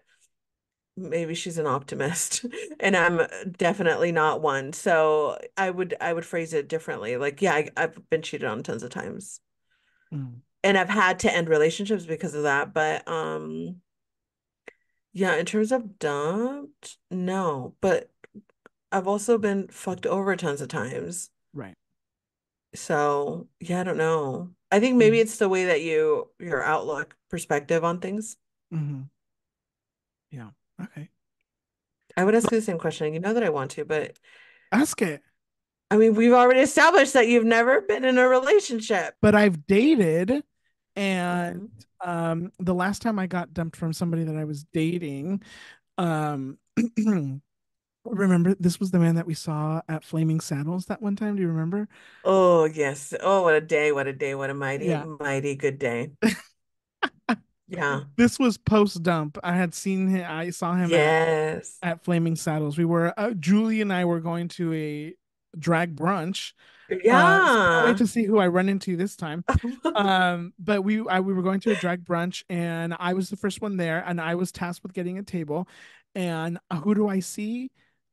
maybe she's an optimist, and I'm definitely not one. So I would phrase it differently. Like, yeah, I've been cheated on tons of times, mm, and I've had to end relationships because of that. But Yeah, in terms of dumped, no, but I've also been fucked over tons of times. Right. So, yeah, I don't know. I think maybe Mm-hmm. it's the way that your outlook, perspective on things. Mm-hmm. Yeah. Okay. I would ask you the same question. You know that I want to, but Ask it. I mean, we've already established that you've never been in a relationship. But I've dated, and Mhm. the last time I got dumped from somebody that I was dating, um remember this was the man that we saw at Flaming Saddles that one time. Do you remember? Oh, yes. Oh, what a day. What a day. What a mighty, Yeah. mighty good day. Yeah. This was post dump. I had seen him, I saw him Yes. at Flaming Saddles. We were Julie and I were going to a drag brunch. So can't wait Yeah. to see who I run into this time. But we were going to a drag brunch, and I was the first one there, and I was tasked with getting a table. And who do I see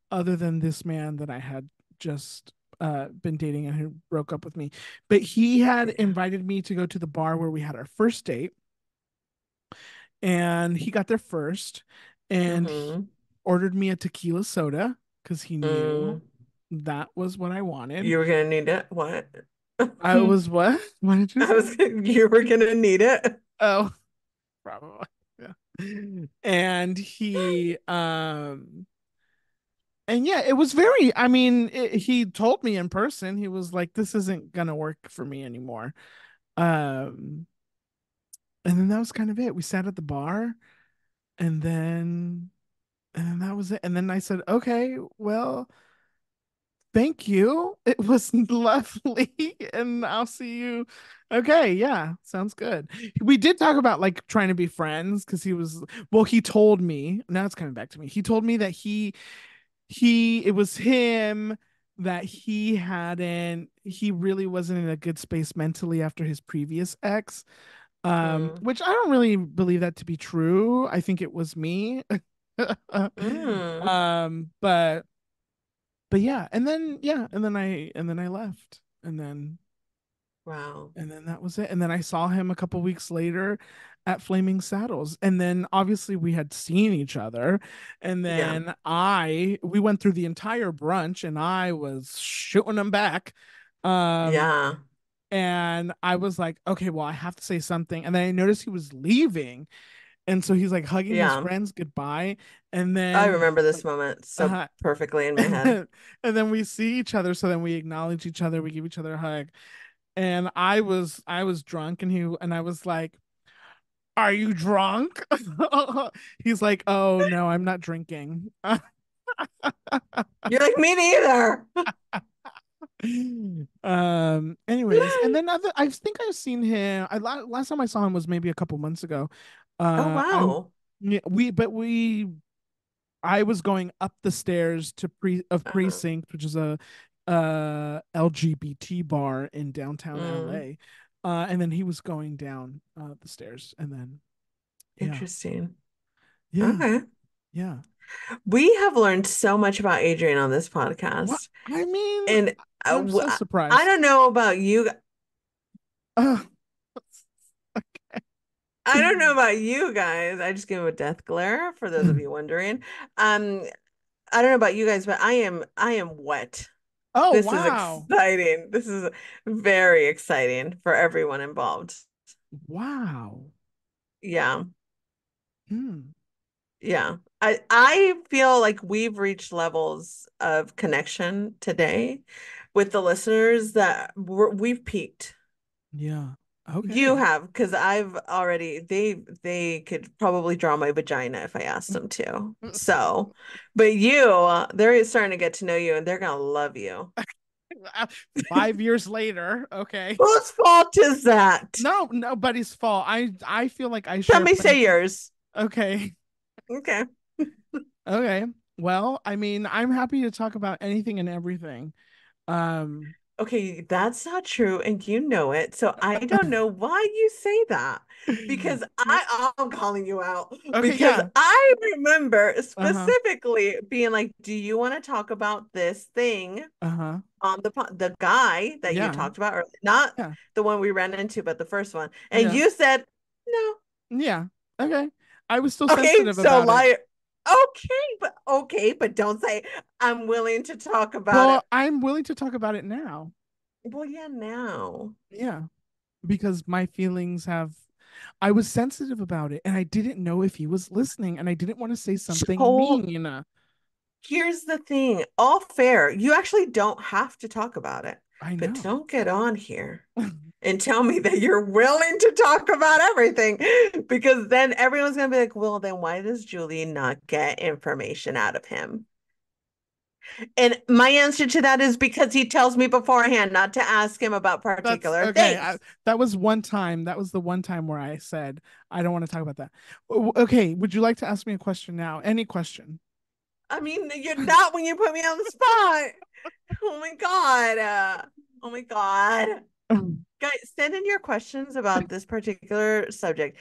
other than this man that I had just been dating and who broke up with me? But he had invited me to go to the bar where we had our first date, and he got there first, and he Mm-hmm. ordered me a tequila soda because he knew Mm. that was what I wanted. You were gonna need it. What? I was what? What did you I say? was you were gonna need it. Oh, probably. Yeah. And and yeah, it was very, I mean, he told me in person, he was like, this isn't gonna work for me anymore. Um, and then that was kind of it. We sat at the bar, and then that was it. And then I said, okay, well, thank you. It was lovely, and I'll see you. Okay, yeah, sounds good. We did talk about like trying to be friends because he told me, now it's coming back to me. He told me that it was him, that he really wasn't in a good space mentally after his previous ex. Mm. Which I don't really believe that to be true. I think it was me. Mm. But yeah, and then I left, Wow. and then that was it. And then I saw him a couple weeks later at Flaming Saddles, and then obviously we had seen each other, and Yeah. then I we went through the entire brunch, and I was shooting him back. Um, Yeah. and I was like, okay, well, I have to say something. And then I noticed he was leaving, and so he's like hugging his Yeah. friends goodbye, and I then remember this like, moment so uh, perfectly in my head. and then we see each other, so then we acknowledge each other, we give each other a hug, and I was drunk, and I was like, "Are you drunk?" He's like, "Oh no, I'm not drinking." You're like, me neither. Anyways, and then I think I've seen him. Last time I saw him was maybe a couple months ago. Oh, I wow. yeah, we I was going up the stairs to Uh, Precinct, which is a LGBT bar in downtown mm, LA. And then he was going down the stairs, and then yeah, interesting. yeah, Okay. yeah. We have learned so much about Adrian on this What podcast. I mean, And I'm so I surprised. don't know about you. Uh, I don't know about you guys. I just gave him a death glare for those of you wondering. Um, I don't know about you guys, but I am wet. oh This is wow, exciting. This is very exciting for everyone involved. wow. Yeah. Hmm. Yeah. I feel like we've reached levels of connection today with the listeners that we've peaked. Yeah. You Okay. have, because I've already they could probably draw my vagina if I asked them to. So, but they're starting to get to know you and they're gonna love you. 5 years later, okay. Whose fault is that? No, nobody's fault. I feel like I Let share me say plenty. yours. Okay. Okay. Okay. Well, I mean, I'm happy to talk about anything and everything. Um, Okay, that's not true, and you know it. So I don't know why you say that because I'm calling you out okay, because yeah. I remember Uh-huh. specifically being like, "Do you want to talk about this thing Uh-huh. on the guy that you Yeah. talked about, or not Yeah. the one we ran into, but the first one?" And Yeah. you said, "No." Yeah. Okay. I was still Okay, sensitive so about it. liar. Okay, but don't say I'm willing to talk about it. Well, I'm willing to talk about it now. Well, yeah, now. Yeah, because my feelings have. I was sensitive about it, and I didn't know if he was listening, and I didn't want to say something So mean. here's the thing, all fair. You actually don't have to talk about it, I but know. don't get on here and tell me that you're willing to talk about everything because then everyone's gonna be like, well, then why does Julie not get information out of him? And my answer to that is because he tells me beforehand not to ask him about That's particular okay. things. That was one time. That was the one time where I said I don't want to talk about that. Okay, would you like to ask me a question now? Any question? I mean, you're not when you put me on the spot. Oh my God. Oh my God. Guys, send in your questions about this particular subject.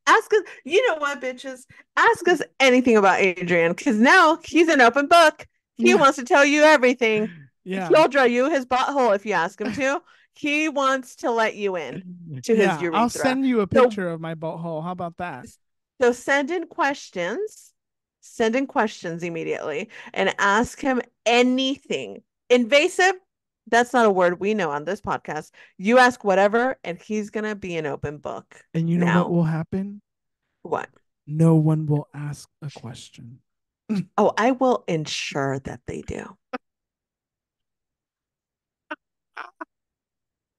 Ask us, you know what, bitches? Ask us anything about Adrian because now he's an open book. He Yeah, wants to tell you everything. yeah, He'll draw you his butthole if you ask him to. He wants to let you in to his yeah. I'll urethra. send you a So, picture of my butthole. How about that? so send in questions. Send in questions immediately and ask him anything. Invasive, that's not a word we know on this podcast. You ask whatever, and he's going to be an open book. And you know what Now, will happen? what? No one will ask a question. Oh, I will ensure that they do.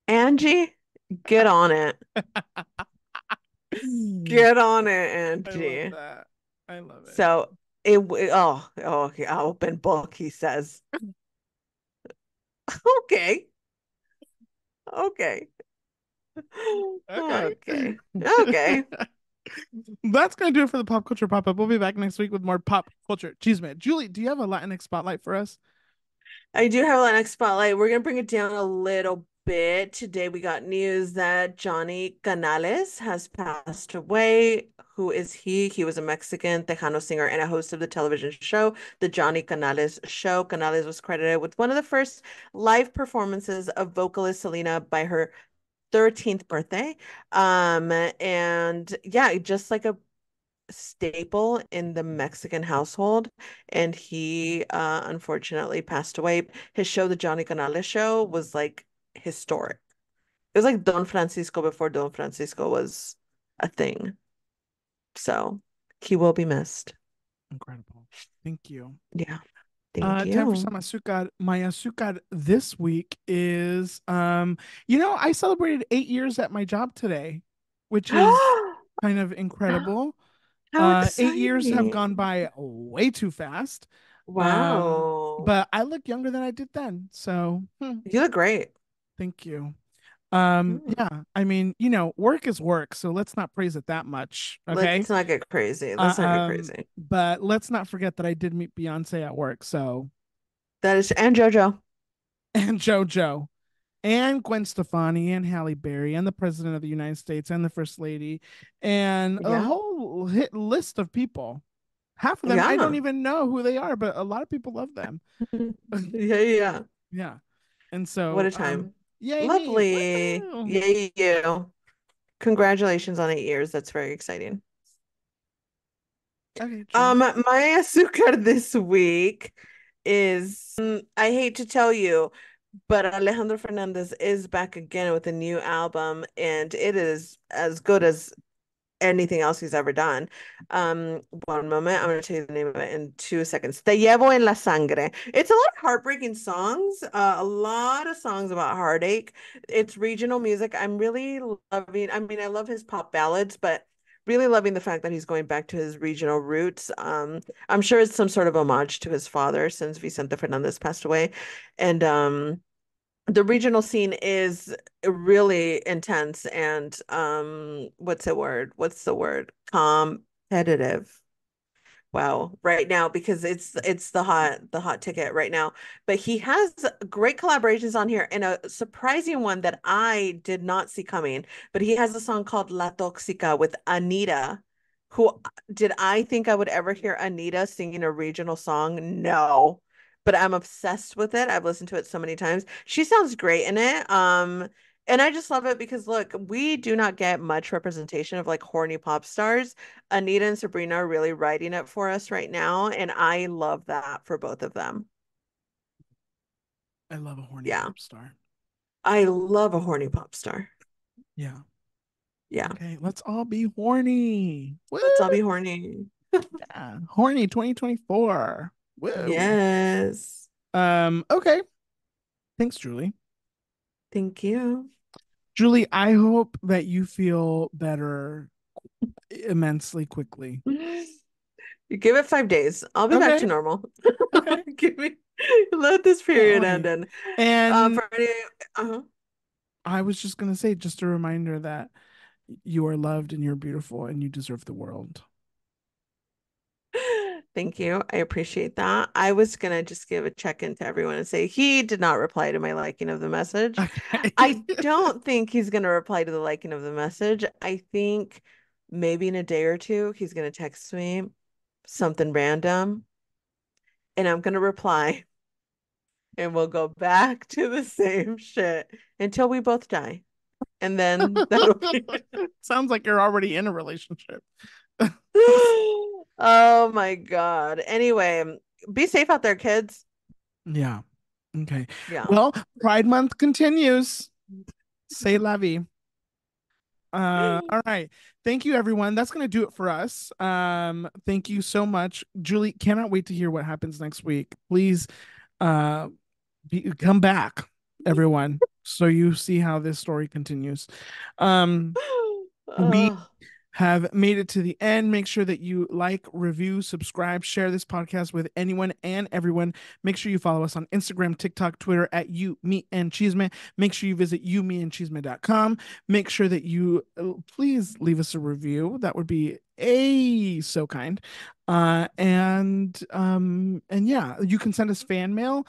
Angie, get on it. Get on it, I love Angie. that. I love it. So okay, open book, he says. Okay, okay, Okay. okay, okay. That's gonna do it for the pop culture pop up. We'll be back next week with more pop culture. Chisme. Julie, do you have a Latinx spotlight for us? I do have a next spotlight. We're gonna bring it down a little bit. Today we got news that Johnny Canales has passed away. Who is he? He was a Mexican Tejano singer and a host of the television show, The Johnny Canales Show. Canales was credited with one of the first live performances of vocalist Selena by her 13th birthday. And yeah, just like a staple in the Mexican household, and he unfortunately passed away. His show, The Johnny Canales Show, was like historic. It was like Don Francisco before Don Francisco was a thing. So he will be missed. Incredible. Thank you. Yeah. Thank Time for you. some azúcar. My azúcar this week is I celebrated 8 years at my job today, which is kind of incredible. How 8 years have gone exciting. by way too fast. Wow. But I look younger than I did then. So You look great. thank you. Hmm. Yeah, I mean, work is work, so let's not praise it that much. Okay. Let's not get crazy. Let's not get crazy. But let's not forget that I did meet Beyonce at work, so That is, and JoJo. and JoJo and Gwen Stefani and Halle Berry and the President of the United States and the First Lady and a Yeah. whole hit list of people. Half of them I don't Yeah. even know who they are, but a lot of people love them. Yeah, yeah. Yeah. And What so, a time. yay me. Lovely. Woohoo. Yay, you. Congratulations on 8 years. That's very exciting. Okay, Julie. My azúcar this week is, I hate to tell you, but Alejandro Fernandez is back again with a new album, and it is as good as anything else he's ever done. One moment, I'm going to tell you the name of it in 2 seconds. Te llevo en la sangre. It's a lot of heartbreaking songs, a lot of songs about heartache. It's regional music. I'm really loving, I mean, I love his pop ballads, but really loving the fact that he's going back to his regional roots. I'm sure it's some sort of homage to his father since Vicente Fernandez passed away. And the regional scene is really intense and what's the word? What's the word? Competitive. Wow, right now because it's the hot ticket right now. But he has great collaborations on here and a surprising one that I did not see coming. But he has a song called La Toxica with Anita, who did I think I would ever hear Anita singing a regional song? No. But I'm obsessed with it. I've listened to it so many times. She sounds great in it. And I just love it because look, we do not get much representation of like horny pop stars. Anita and Sabrina are really writing it for us right now, and I love that for both of them. I love a horny Yeah. pop star. I love a horny pop star. Yeah. Yeah. Okay, let's all be horny. Woo! Let's all be horny. Yeah. Horny 2024. Woo. Yes. Okay. Thanks, Julie. Thank you. Julie, I hope that you feel better immensely quickly. You give it 5 days. I'll be back Okay. to normal. Okay. Give me let this Can't period end wait. and And for any uh I was just gonna say, just a reminder that you are loved and you're beautiful and you deserve the world. Thank you. I appreciate that. I was gonna just give a check-in to everyone and say he did not reply to my liking of the message. Okay. I don't think he's gonna reply to the liking of the message. I think maybe in a day or two he's gonna text me something random and I'm gonna reply and we'll go back to the same shit until we both die. And then that'll be Sounds like you're already in a relationship. Oh my God. Anyway, be safe out there, kids. Yeah. Okay. Yeah. Well, Pride Month continues. Say la vie. All right. Thank you, everyone. That's gonna do it for us. Thank you so much. Julie, cannot wait to hear what happens next week. Please uh come back, everyone, so you see how this story continues. Um, we Oh, have made it to the end. Make sure that you like, review, subscribe, share this podcast with anyone and everyone. Make sure you follow us on Instagram, TikTok, Twitter at you, me, and Chisme. Make sure you visit youmeandchisme.com. Make sure that you please leave us a review. That would be so kind. And yeah, you can send us fan mail,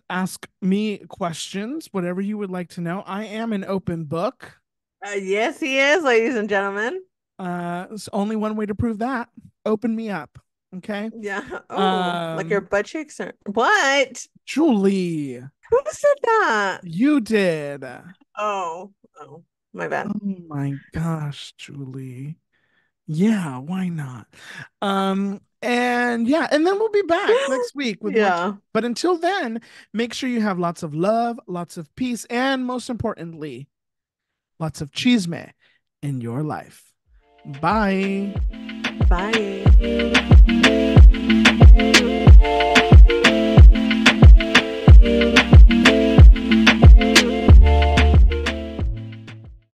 ask me questions, whatever you would like to know. I am an open book. yes, he is, ladies and gentlemen. It's only one way to prove that. Open me up. Okay. Yeah. Oh, like your Um, butt cheeks are what? Julie, Who said that? you did. Oh, my bad. Oh my gosh, Julie. Yeah, why not? And yeah, and then we'll be back next week with more. Yeah. But until then, make sure you have lots of love, lots of peace, and most importantly, lots of chisme in your life. Bye. Bye.